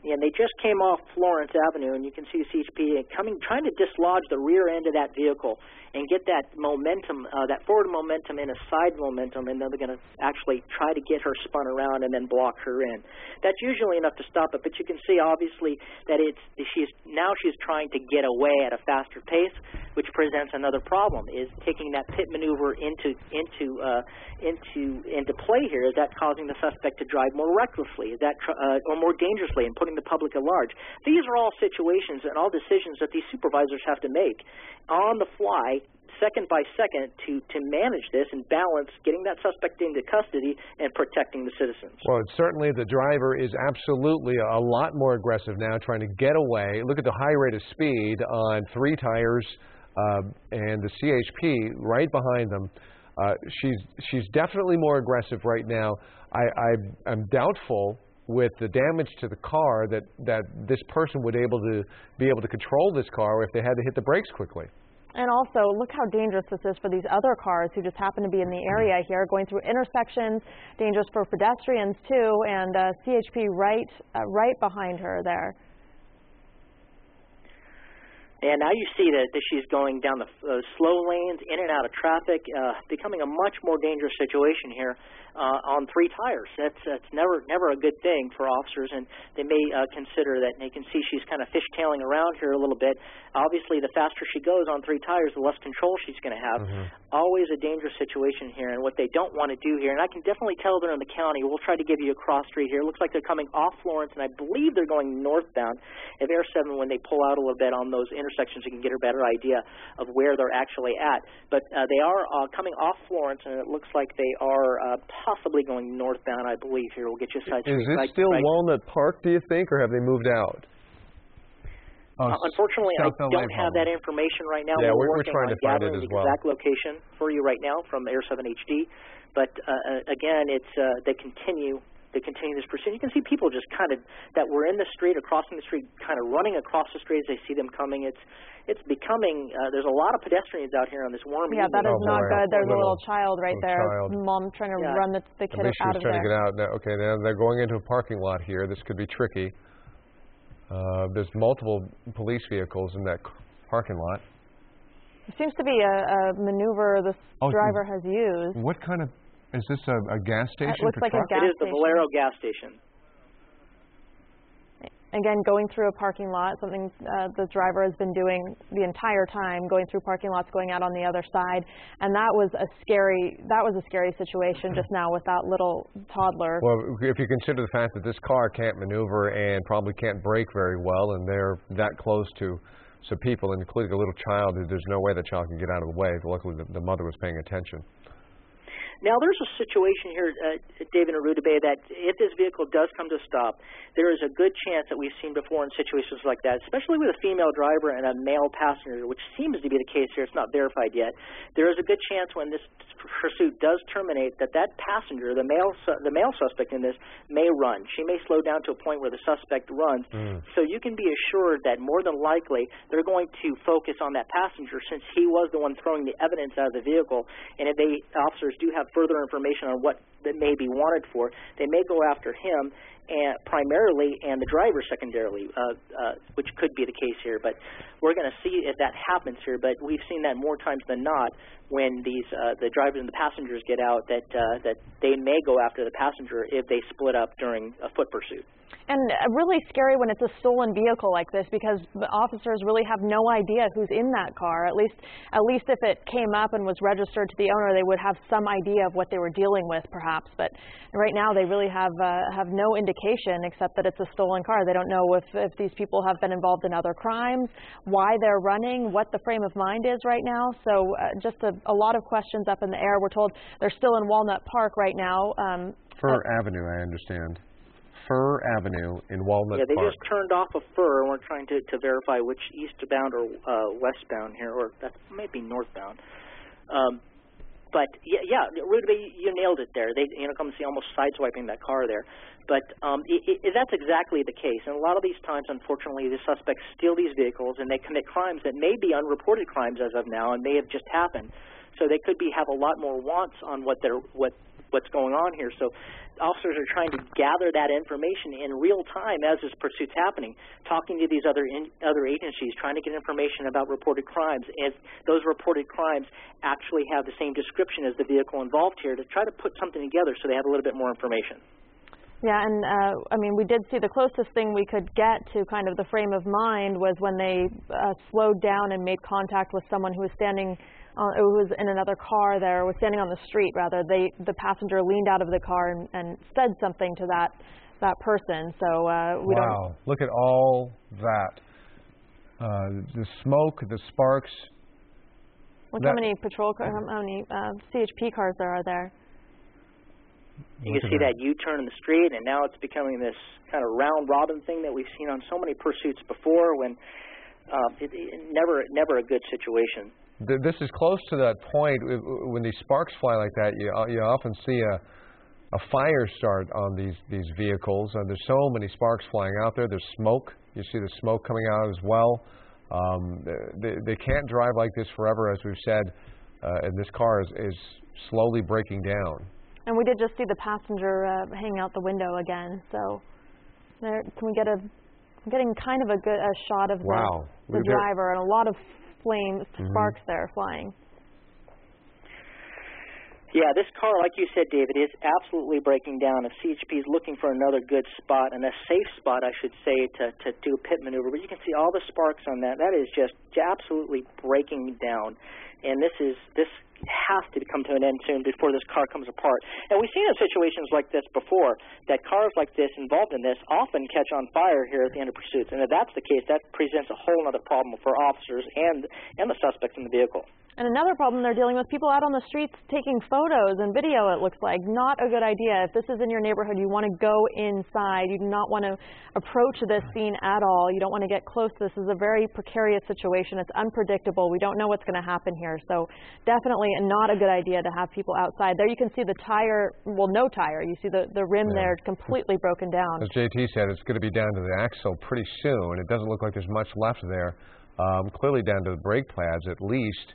Yeah, and they just came off Florence Avenue, and you can see CHP trying to dislodge the rear end of that vehicle and get that momentum, that forward momentum and a side momentum, and then they're going to actually try to get her spun around and then block her in. That's usually enough to stop it, but you can see obviously that she's trying to get away at a faster pace, which presents another problem. Is taking that pit maneuver into play here? Is that causing the suspect to drive more recklessly? Is that or more dangerously and putting the public at large? These are all situations and all decisions that these supervisors have to make on the fly, second by second, to manage this and balance getting that suspect into custody and protecting the citizens. Well, certainly the driver is absolutely a lot more aggressive now, trying to get away. Look at the high rate of speed on 3 tires and the CHP right behind them. She's definitely more aggressive right now. I'm doubtful with the damage to the car that this person would be able to control this car if they had to hit the brakes quickly. And also, look how dangerous this is for these other cars who just happen to be in the area here, going through intersections, dangerous for pedestrians too, and CHP right behind her there. And now you see that she's going down the slow lanes, in and out of traffic, becoming a much more dangerous situation here on 3 tires. That's never a good thing for officers, and they may consider that. And they can see she's kind of fishtailing around here a little bit. Obviously, the faster she goes on 3 tires, the less control she's going to have. Always a dangerous situation here, and what they don't want to do here, and I can definitely tell they're in the county. We'll try to give you a cross street here. It looks like they're coming off Florence, and I believe they're going northbound. If Air 7, when they pull out a little bit on those intersections, you can get a better idea of where they're actually at. But they are coming off Florence, and it looks like they are possibly going northbound, I believe. Here, we'll get you a side street. Is this still Walnut Park, do you think, or have they moved out? Unfortunately, I don't have that information right now. Yeah, we're working trying on to find it as well. The exact location for you right now from Air 7 HD. But again, it's they continue this pursuit. You can see people just kind of that were in the street or crossing the street, kind of running across the street as they see them coming. It's becoming there's a lot of pedestrians out here on this warm evening. Yeah, that is not good. There's a little child right there. Mom trying to run the kid out of there. Trying to get out. Now, okay, now they're going into a parking lot here. This could be tricky. There's multiple police vehicles in that parking lot. It seems to be a maneuver this driver has used. What kind of, is this a gas station? It looks like a gas station. It is the Valero gas station. Again, going through a parking lot, something the driver has been doing the entire time, going through parking lots, going out on the other side, and that was a scary situation just now with that little toddler. Well, if you consider the fact that this car can't maneuver and probably can't brake very well, and they're that close to some people, including a little child, there's no way the child can get out of the way. Luckily, the mother was paying attention. Now, there's a situation here, David and Rudabeh, that if this vehicle does come to a stop, there is a good chance that we've seen before in situations like that, especially with a female driver and a male passenger, which seems to be the case here. It's not verified yet. There is a good chance when this pursuit does terminate that passenger, the male suspect in this, may run. She may slow down to a point where the suspect runs. So you can be assured that more than likely they're going to focus on that passenger since he was the one throwing the evidence out of the vehicle. And if officers do have further information on what that may be wanted for, they may go after him primarily and the driver secondarily, which could be the case here. But we're going to see if that happens here. But we've seen that more times than not when the drivers and the passengers get out, that they may go after the passenger if they split up during a foot pursuit. And really scary when it's a stolen vehicle like this, because the officers really have no idea who's in that car. At least if it came up and was registered to the owner, they would have some idea of what they were dealing with, perhaps. But right now, they really have no indication except that it's a stolen car. They don't know if these people have been involved in other crimes, why they're running, what the frame of mind is right now. So just a lot of questions up in the air. We're told they're still in Walnut Park right now. Fir Avenue, I understand. Fir Avenue in Walnut Park. Yeah, they just turned off a Fir, and we're trying to verify which eastbound or westbound here, or that might be northbound. But yeah, Rudabeh, you nailed it there. They, come see almost sideswiping that car there. But that's exactly the case. And a lot of these times, unfortunately, the suspects steal these vehicles and they commit crimes that may be unreported crimes as of now and may have just happened. So they could have a lot more wants on what's going on here. So officers are trying to gather that information in real time as this pursuit's happening, talking to these other agencies, trying to get information about reported crimes. As those reported crimes actually have the same description as the vehicle involved here, to try to put something together so they have a little bit more information. Yeah, and I mean, we did see the closest thing we could get to kind of the frame of mind was when they slowed down and made contact with someone who was standing who was in another car there, was standing on the street rather. The passenger leaned out of the car and said something to that person. So we don't. Wow! Look at all that. The smoke, the sparks. Look how many patrol cars, how many CHP cars there are there. You can see that U-turn in the street, and now it's becoming this kind of round-robin thing that we've seen on so many pursuits before. When never a good situation. This is close to that point when these sparks fly like that. You often see a fire start on these vehicles, and there's so many sparks flying out there. There's smoke. You see the smoke coming out as well. They can't drive like this forever, as we've said, and this car is slowly breaking down. And we did just see the passenger hang out the window again. So there, can we get I'm getting kind of a shot of the driver, and a lot of flames, sparks there flying. Yeah, this car, like you said, David, is absolutely breaking down. If CHP is looking for another good spot, and a safe spot, I should say, to do a pit maneuver. But you can see all the sparks on that. That is just absolutely breaking down. And this has to come to an end soon before this car comes apart. And we've seen in situations like this before, that cars like this involved in this often catch on fire here at the end of pursuits. And if that's the case, that presents a whole other problem for officers and the suspects in the vehicle. And another problem they're dealing with, people out on the streets taking photos and video, it looks like. Not a good idea. If this is in your neighborhood, you want to go inside. You do not want to approach this scene at all. You don't want to get close. This is a very precarious situation. It's unpredictable. We don't know what's going to happen here. So definitely not a good idea to have people outside. There you can see the tire, well, no tire. You see the rim there completely broken down. As JT said, it's going to be down to the axle pretty soon. It doesn't look like there's much left there. Clearly down to the brake pads at least.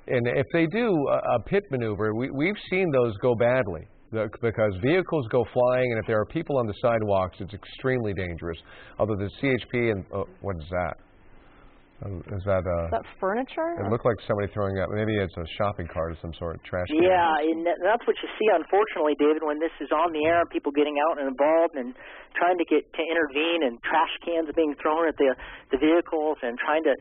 And if they do a pit maneuver, we've seen those go badly because vehicles go flying, and if there are people on the sidewalks, it's extremely dangerous. Although the CHP and what is that? Is that furniture? It looked like somebody throwing up. Maybe it's a shopping cart of some sort, trash can. Yeah, and that's what you see, unfortunately, David, when this is on the air, people getting out and involved and trying to intervene, and trash cans being thrown at the vehicles, and trying to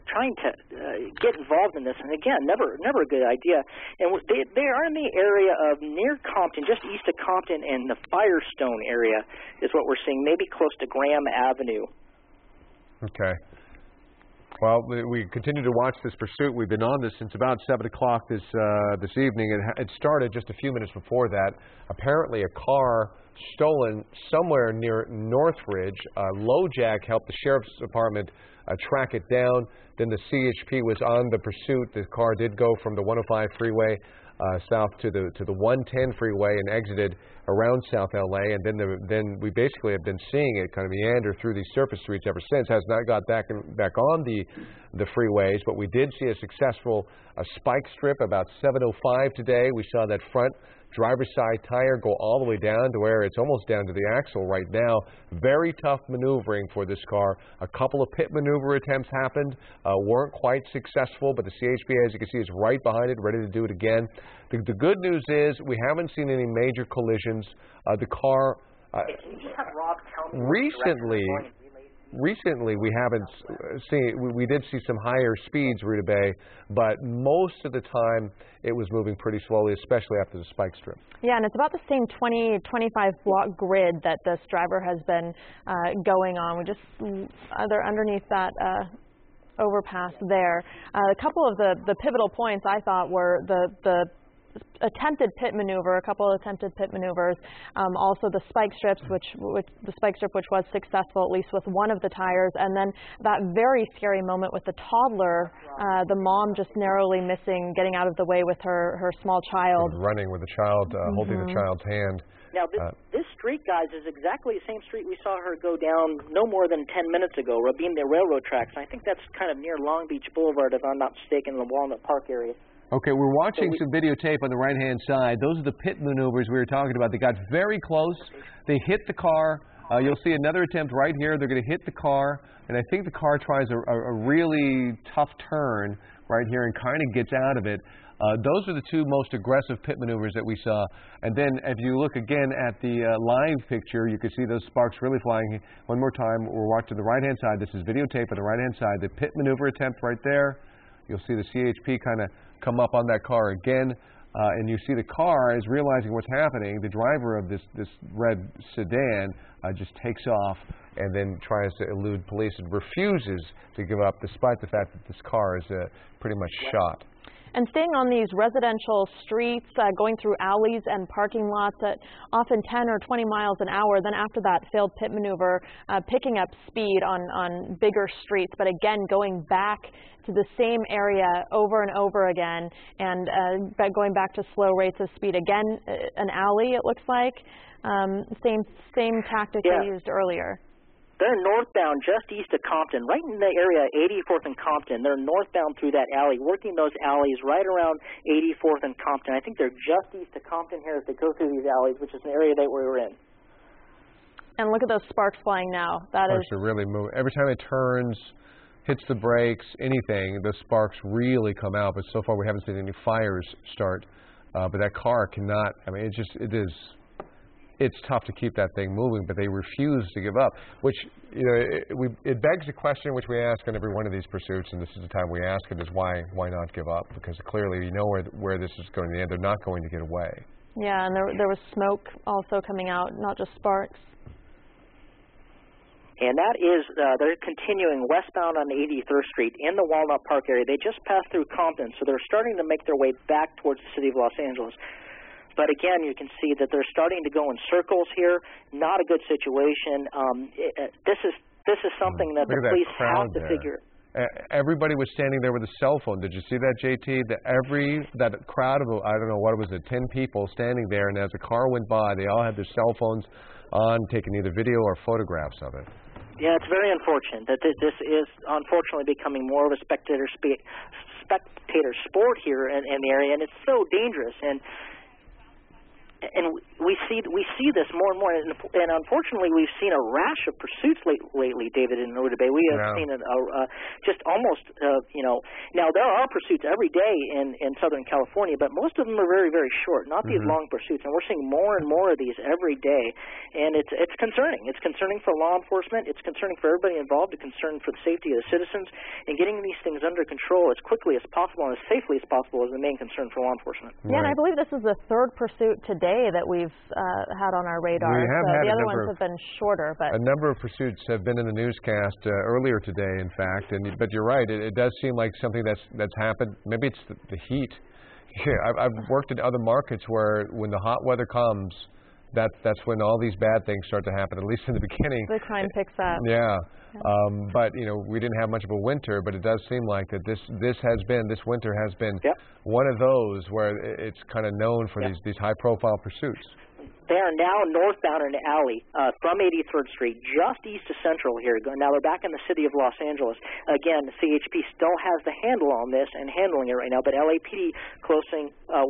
get involved in this. And again, never a good idea. And they are in the area of near Compton, just east of Compton, and the Firestone area is what we're seeing, maybe close to Graham Avenue. Okay. Well, we continue to watch this pursuit. We've been on this since about 7 o'clock this evening. It started just a few minutes before that. Apparently, a car stolen somewhere near Northridge. LoJack helped the sheriff's department track it down. Then the CHP was on the pursuit. The car did go from the 105 freeway south to the 110 freeway and exited around South LA, and then we basically have been seeing it kind of meander through these surface streets ever since. Has not got back on the freeways, but we did see a successful spike strip about 7:05 today. We saw that front driver's side tire go all the way down to where it's almost down to the axle right now. Very tough maneuvering for this car. A couple of pit maneuver attempts happened, weren't quite successful, but the CHP, as you can see, is right behind it, ready to do it again. The good news is we haven't seen any major collisions. The car recently we haven't seen. We did see some higher speeds, Rudabeh, but most of the time it was moving pretty slowly, especially after the spike strip. Yeah, and it's about the same 20-25 block grid that this driver has been going on. They're underneath that overpass there. A couple of the pivotal points I thought were the attempted pit maneuver, a couple of attempted pit maneuvers. Also the spike strips, which the spike strip which was successful at least with one of the tires, and then that very scary moment with the toddler, the mom just narrowly missing, getting out of the way with her small child. Running with the child, holding the child's hand. Now, this street, guys, is exactly the same street we saw her go down no more than 10 minutes ago, Rabin the railroad tracks. And I think that's kind of near Long Beach Boulevard, if I'm not mistaken, in the Walnut Park area. Okay, we're watching some videotape on the right-hand side. Those are the pit maneuvers we were talking about. They got very close. They hit the car. You'll see another attempt right here. They're going to hit the car, and I think the car tries a really tough turn right here and kind of gets out of it. Those are the two most aggressive pit maneuvers that we saw. And then if you look again at the live picture, you can see those sparks really flying. One more time, we're watching the right-hand side. This is videotape on the right-hand side. The pit maneuver attempt right there. You'll see the CHP kind of come up on that car again. And you see the car is realizing what's happening. The driver of this red sedan just takes off and then tries to elude police and refuses to give up despite the fact that this car is pretty much shot. And staying on these residential streets, going through alleys and parking lots at often 10 or 20 miles an hour. Then after that failed pit maneuver, picking up speed on bigger streets, but again going back to the same area over and over again, and going back to slow rates of speed. Again, an alley, it looks like. Same tactic they used earlier. They're northbound just east of Compton, right in the area 84th and Compton. They're northbound through that alley, working those alleys right around 84th and Compton. I think they're just east of Compton here as they go through these alleys, which is an area that we were in. And look at those sparks flying now. Sparks are really moving. Every time it turns, hits the brakes, anything, the sparks really come out. But so far we haven't seen any fires start. But that car cannot, I mean, it's tough to keep that thing moving, but they refuse to give up, which, you know, it begs the question which we ask on every one of these pursuits, and this is the time we ask it, is why not give up? Because clearly you know where this is going to end. They're not going to get away. Yeah, and there was smoke also coming out, not just sparks. And that is, they're continuing westbound on 83rd Street in the Walnut Park area. They just passed through Compton, so they're starting to make their way back towards the city of Los Angeles. But again, you can see that they're starting to go in circles here. Not a good situation. This is something that the police have to figure. Everybody was standing there with a cell phone. Did you see that, JT? That crowd of, I don't know, what was it, 10 people standing there, and as the car went by, they all had their cell phones on, taking either video or photographs of it. Yeah, it's very unfortunate that this is unfortunately becoming more of a spectator sport here in the area, and it's so dangerous. And we see this more and more, and unfortunately, we've seen a rash of pursuits lately, David, in North Bay. We have seen just almost, now there are pursuits every day in Southern California, but most of them are very, very short, not these long pursuits. And we're seeing more and more of these every day, and it's concerning. It's concerning for law enforcement. It's concerning for everybody involved. It's concerning for the safety of the citizens, and getting these things under control as quickly as possible and as safely as possible is the main concern for law enforcement. Yeah, and I believe this is the third pursuit today that we've had on our radar. We have had the other ones have been shorter, but a number of pursuits have been in the newscast earlier today, in fact. But you're right; it does seem like something that's happened. Maybe it's the heat. Yeah, I've worked in other markets where when the hot weather comes, that's when all these bad things start to happen. At least in the beginning, the crime picks up. Yeah. But we didn't have much of a winter, but it does seem like that this winter has been one of those where it's kind of known for these high-profile pursuits. They are now northbound in an alley from 83rd Street, just east of Central here. Now they're back in the city of Los Angeles. Again, the CHP still has the handle on this and handling it right now, but LAPD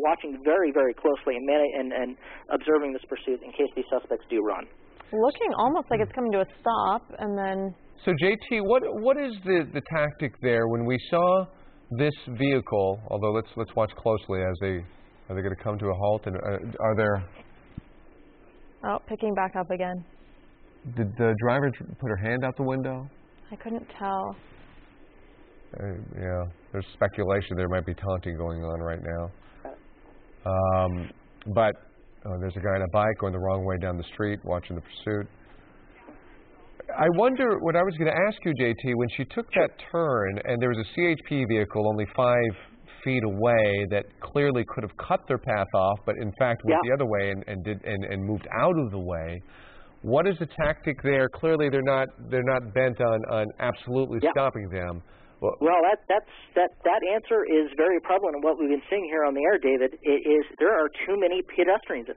watching very, very closely and observing this pursuit in case these suspects do run. Looking almost like it's coming to a stop, and then... So, JT, what is the tactic there when we saw this vehicle, although let's watch closely as are they going to come to a halt, and are there... Oh, picking back up again. Did the driver put her hand out the window? I couldn't tell. Yeah, there's speculation there might be taunting going on right now. But there's a guy on a bike going the wrong way down the street watching the pursuit. I wonder what I was going to ask you, JT, when she took that turn and there was a CHP vehicle only 5 feet away that clearly could have cut their path off, but in fact went the other way and moved out of the way. What is the tactic there? Clearly, they're not bent on absolutely stopping them. Well, that answer is very prevalent in what we've been seeing here on the air, David. It is there are too many pedestrians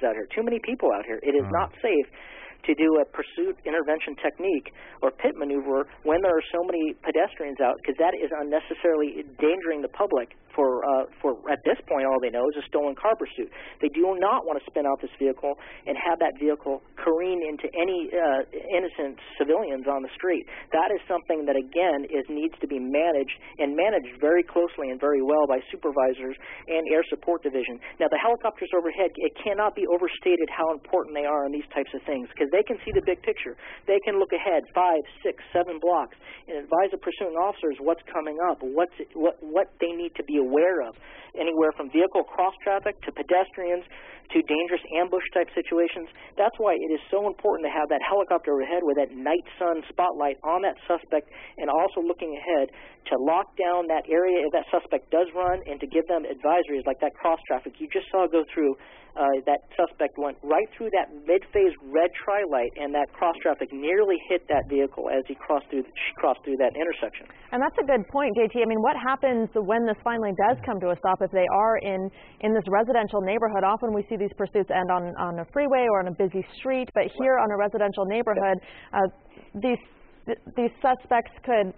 out here, too many people out here. It is not safe to do a pursuit intervention technique or pit maneuver when there are so many pedestrians out, because that is unnecessarily endangering the public for at this point all they know is a stolen car pursuit. They do not want to spin out this vehicle and have that vehicle careen into any innocent civilians on the street. That is something that, again, needs to be managed very closely and very well by supervisors and Air Support Division. Now, the helicopters overhead, it cannot be overstated how important they are in these types of things, because they can see the big picture. They can look ahead 5, 6, 7 blocks and advise the pursuing officers what's coming up, what they need to be aware of, anywhere from vehicle cross traffic to pedestrians to dangerous ambush type situations. That's why it is so important to have that helicopter overhead with that night sun spotlight on that suspect, and also looking ahead to lock down that area if that suspect does run, and to give them advisories like that cross traffic you just saw go through. That suspect went right through that mid-phase red tri-light, and that cross traffic nearly hit that vehicle as she crossed through that intersection. And that's a good point, JT. I mean, what happens when this finally does come to a stop if they are in this residential neighborhood? Often we see these pursuits end on a freeway or on a busy street, but here on a residential neighborhood, these suspects could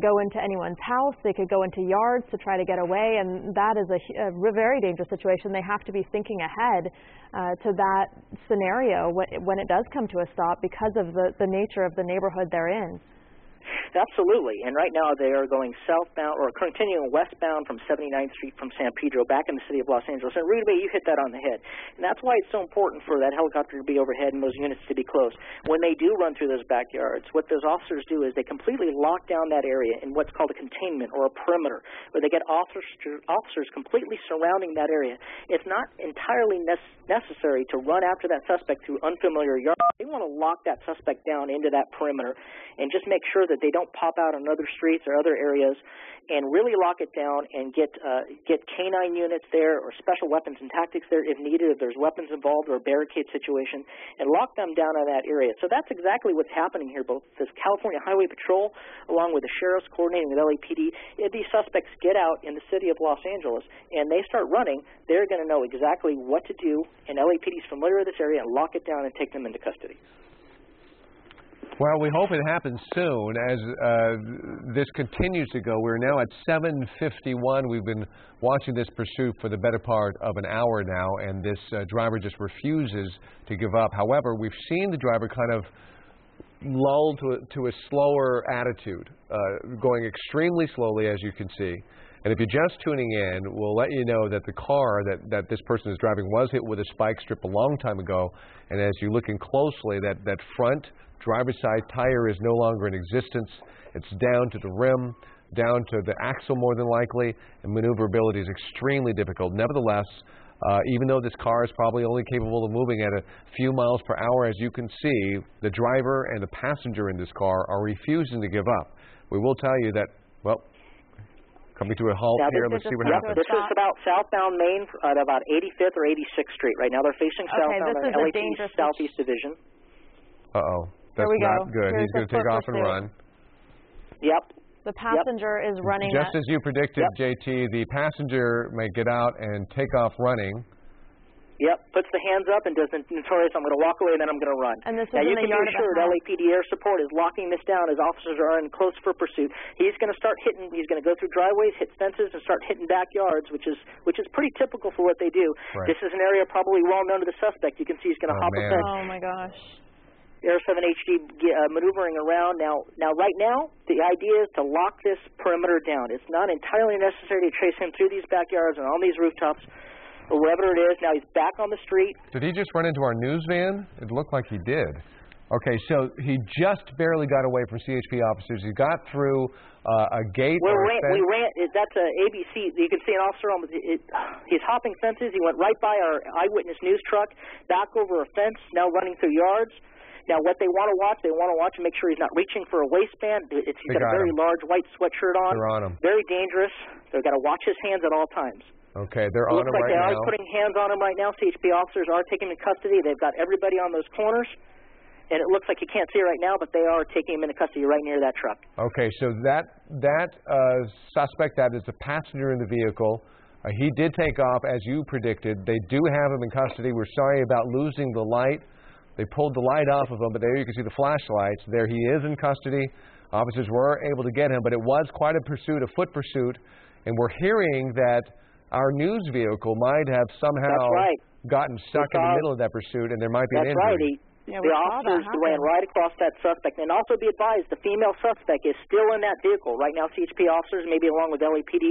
go into anyone's house. They could go into yards to try to get away, and that is a very dangerous situation. They have to be thinking ahead to that scenario when it does come to a stop, because of the nature of the neighborhood they're in. Absolutely. And right now they are going southbound or continuing westbound from 79th Street from San Pedro back in the city of Los Angeles. And Rudy, you hit that on the head. And that's why it's so important for that helicopter to be overhead and those units to be close. When they do run through those backyards, what those officers do is they completely lock down that area in what's called a containment or a perimeter, where they get officers completely surrounding that area. It's not entirely necessary to run after that suspect through unfamiliar yards. They want to lock that suspect down into that perimeter and just make sure that they don't pop out on other streets or other areas, and really lock it down and get canine units there or special weapons and tactics there if needed, if there's weapons involved or a barricade situation, and lock them down in that area. So that's exactly what's happening here. Both this California Highway Patrol, along with the sheriffs coordinating with LAPD, if these suspects get out in the city of Los Angeles and they start running, they're going to know exactly what to do, and LAPD is familiar with this area, and lock it down and take them into custody. Well, we hope it happens soon as this continues to go. We're now at 7:51. We've been watching this pursuit for the better part of an hour now, and this driver just refuses to give up. However, we've seen the driver kind of lulled to a slower attitude, going extremely slowly, as you can see. And if you're just tuning in, we'll let you know that the car that this person is driving was hit with a spike strip a long time ago. And as you're looking closely, that front driver's side tire is no longer in existence. It's down to the rim, down to the axle more than likely, and maneuverability is extremely difficult. Nevertheless, even though this car is probably only capable of moving at a few miles per hour, as you can see, the driver and the passenger in this car are refusing to give up. We will tell you that, well, coming to a halt here. Let's see what happens. This is about southbound Main at about 85th or 86th Street. Right now they're facing southbound on LAPD Southeast Division. Uh-oh. That's not good. He's going to take off and run. Yep. The passenger is running. Just as you predicted, JT, the passenger may get out and take off running. Yep, puts the hands up and does the notorious, I'm going to walk away and then I'm going to run. And this now, you can be assured LAPD Air Support is locking this down as officers are in close for pursuit. He's going to start hitting, he's going to go through driveways, hit fences, and start hitting backyards, which is pretty typical for what they do. Right. This is an area probably well known to the suspect. You can see he's going to hop a fence. Oh, my gosh. Air 7 HD maneuvering around. Now, right now, the idea is to lock this perimeter down. It's not entirely necessary to chase him through these backyards and on these rooftops or wherever it is. Now he's back on the street. Did he just run into our news van? It looked like he did. Okay, so he just barely got away from CHP officers. He got through a gate. We ran. That's a ABC. You can see an officer on. He's hopping fences. He went right by our Eyewitness news truck, back over a fence, now running through yards. Now, what they want to watch and make sure he's not reaching for a waistband. He's got a very large white sweatshirt on. They're on him. Very dangerous. They've got to watch his hands at all times. Okay, they're on him right now. Looks like they are putting hands on him right now. CHP officers are taking him into custody. They've got everybody on those corners. And it looks like you can't see it right now, but they are taking him into custody right near that truck. Okay, so that suspect, that is the passenger in the vehicle, he did take off, as you predicted. They do have him in custody. We're sorry about losing the light. They pulled the light off of him, but there you can see the flashlights. There he is in custody. Officers were able to get him, but it was quite a pursuit, a foot pursuit. And we're hearing that our news vehicle might have somehow gotten stuck in the middle of that pursuit, and there might be an injury. Yeah, the officers ran right across that suspect. And also be advised, the female suspect is still in that vehicle. Right now, CHP officers, maybe along with LAPD,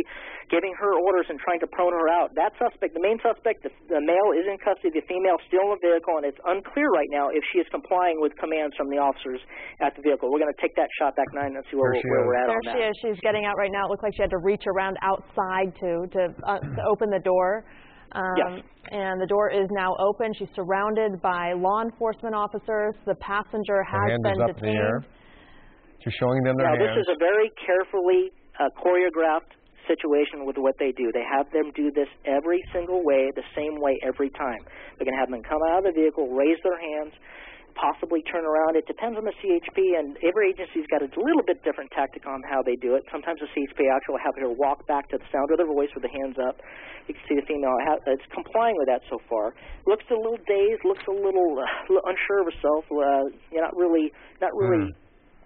giving her orders and trying to prone her out. That suspect, the main suspect, the male is in custody. The female still in the vehicle, and it's unclear right now if she is complying with commands from the officers at the vehicle. We're going to take that shot back 9 and see where we're at on that. There she is. She's getting out right now. It looks like she had to reach around outside to open the door. Yes. And the door is now open. She's surrounded by law enforcement officers. The passenger has been detained. In the air. She's showing them their hands. Now, this is a very carefully choreographed situation with what they do. They have them do this every single way, the same way every time. They're going to have them come out of the vehicle, raise their hands, possibly turn around. It depends on the CHP, and every agency's got a little bit different tactic on how they do it. Sometimes the CHP actually will have her walk back to the sound of their voice with the hands up. You can see the female it's complying with that so far. Looks a little dazed, looks a little unsure of herself. Not really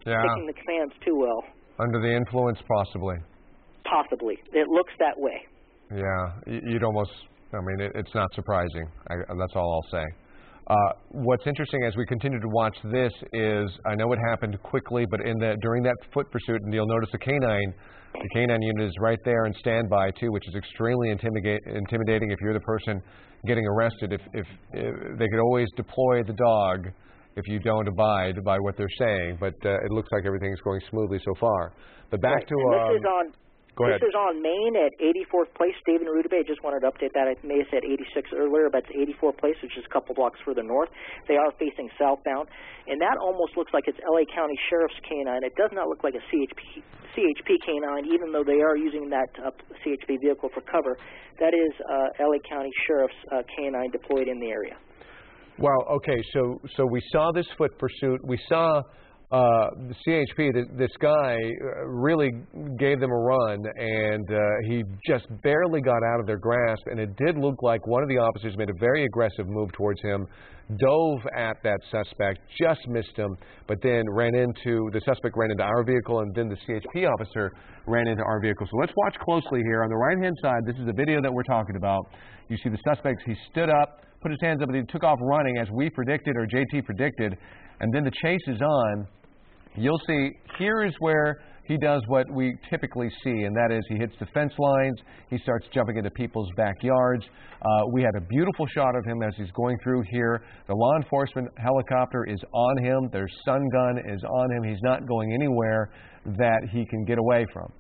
taking the commands too well. Under the influence, possibly. Possibly. It looks that way. Yeah, you'd almost. I mean, it's not surprising. That's all I'll say. What's interesting as we continue to watch this is, I know it happened quickly, but during that foot pursuit, and you'll notice the canine unit is right there and standby too, which is extremely intimidating if you're the person getting arrested. If they could always deploy the dog if you don't abide by what they're saying, but it looks like everything's going smoothly so far. But back to This is on Main at 84th Place. David Rudabay, just wanted to update that. I may have said 86 earlier, but it's 84th Place, which is a couple blocks further north. They are facing southbound, and that almost looks like it's LA County Sheriff's canine. It does not look like a CHP canine, even though they are using that CHP vehicle for cover. That is LA County Sheriff's canine deployed in the area. Well, okay, so we saw this foot pursuit. We saw the CHP, this guy really gave them a run, and he just barely got out of their grasp, and it did look like one of the officers made a very aggressive move towards him, dove at that suspect, just missed him, but then the suspect ran into our vehicle, and then the CHP officer ran into our vehicle. So let's watch closely here. On the right-hand side, this is the video that we're talking about. You see the suspect, he stood up, put his hands up, and he took off running as we predicted, or JT predicted, and then the chase is on. You'll see, here is where he does what we typically see, and that is he hits the fence lines, he starts jumping into people's backyards. We had a beautiful shot of him as he's going through here. The law enforcement helicopter is on him, their stun gun is on him. He's not going anywhere that he can get away from.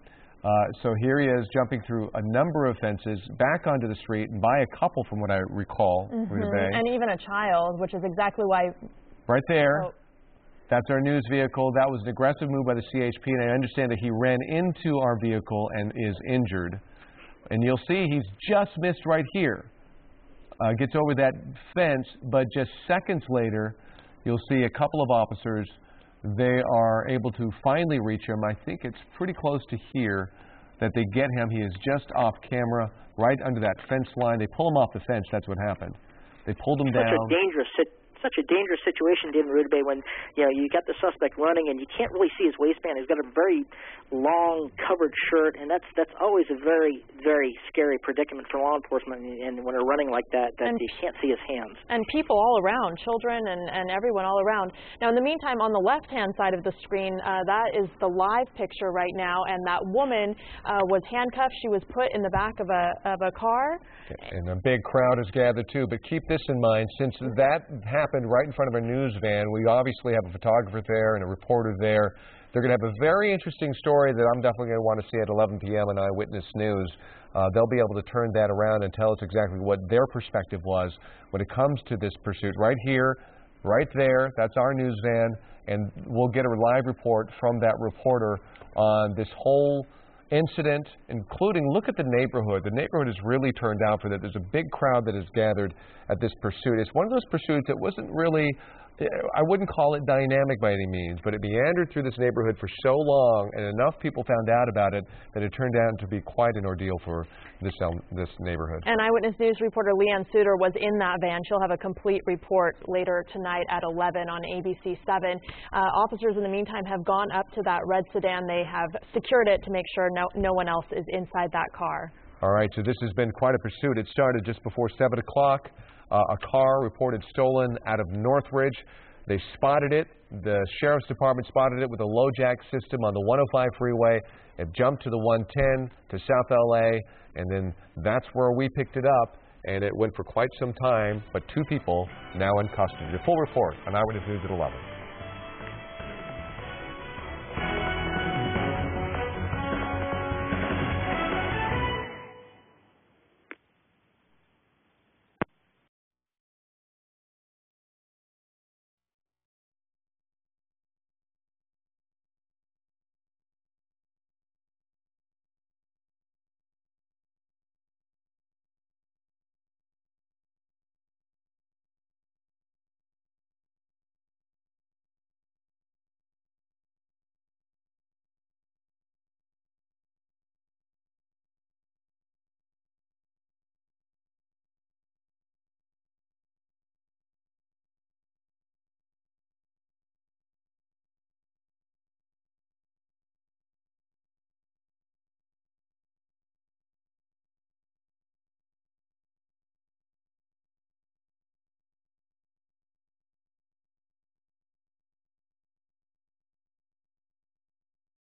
So here he is jumping through a number of fences, back onto the street, and by a couple from what I recall. And even a child, which is exactly why... Right there. Oh. That's our news vehicle. That was an aggressive move by the CHP, and I understand that he ran into our vehicle and is injured. And you'll see he's just missed right here. Gets over that fence, but just seconds later, you'll see a couple of officers. They are able to finally reach him. I think it's pretty close to here that they get him. He is just off camera, right under that fence line. They pull him off the fence. That's what happened. They pulled him down. Such a dangerous situation, David Rudabay, when you got the suspect running and you can't really see his waistband. He's got a very long covered shirt, and that's always a very, very scary predicament for law enforcement. And when they're running like that, you can't see his hands. And people all around, children and everyone all around. Now, in the meantime, on the left-hand side of the screen, that is the live picture right now, and that woman was handcuffed. She was put in the back of a car. And a big crowd has gathered too. But keep this in mind, since that happened right in front of a news van, we obviously have a photographer there and a reporter there. They're going to have a very interesting story that I'm definitely going to want to see at 11 p.m. on Eyewitness News. They'll be able to turn that around and tell us exactly what their perspective was when it comes to this pursuit. Right here, right there. That's our news van, and we'll get a live report from that reporter on this whole incident, including, look at the neighborhood. The neighborhood has really turned out for that. There's a big crowd that has gathered at this pursuit. It's one of those pursuits that wasn't really, I wouldn't call it dynamic by any means, but it meandered through this neighborhood for so long, and enough people found out about it that it turned out to be quite an ordeal for this neighborhood. And Eyewitness News reporter Leanne Suter was in that van. She'll have a complete report later tonight at 11 on ABC7. Officers in the meantime have gone up to that red sedan. They have secured it to make sure no one else is inside that car. All right, so this has been quite a pursuit. It started just before 7 o'clock. A car reported stolen out of Northridge. They spotted it. The Sheriff's Department spotted it with a low jack system on the 105 freeway. It jumped to the 110 to South LA, and then that's where we picked it up, and it went for quite some time, but 2 people now in custody. The full report on Eyewitness News at 11.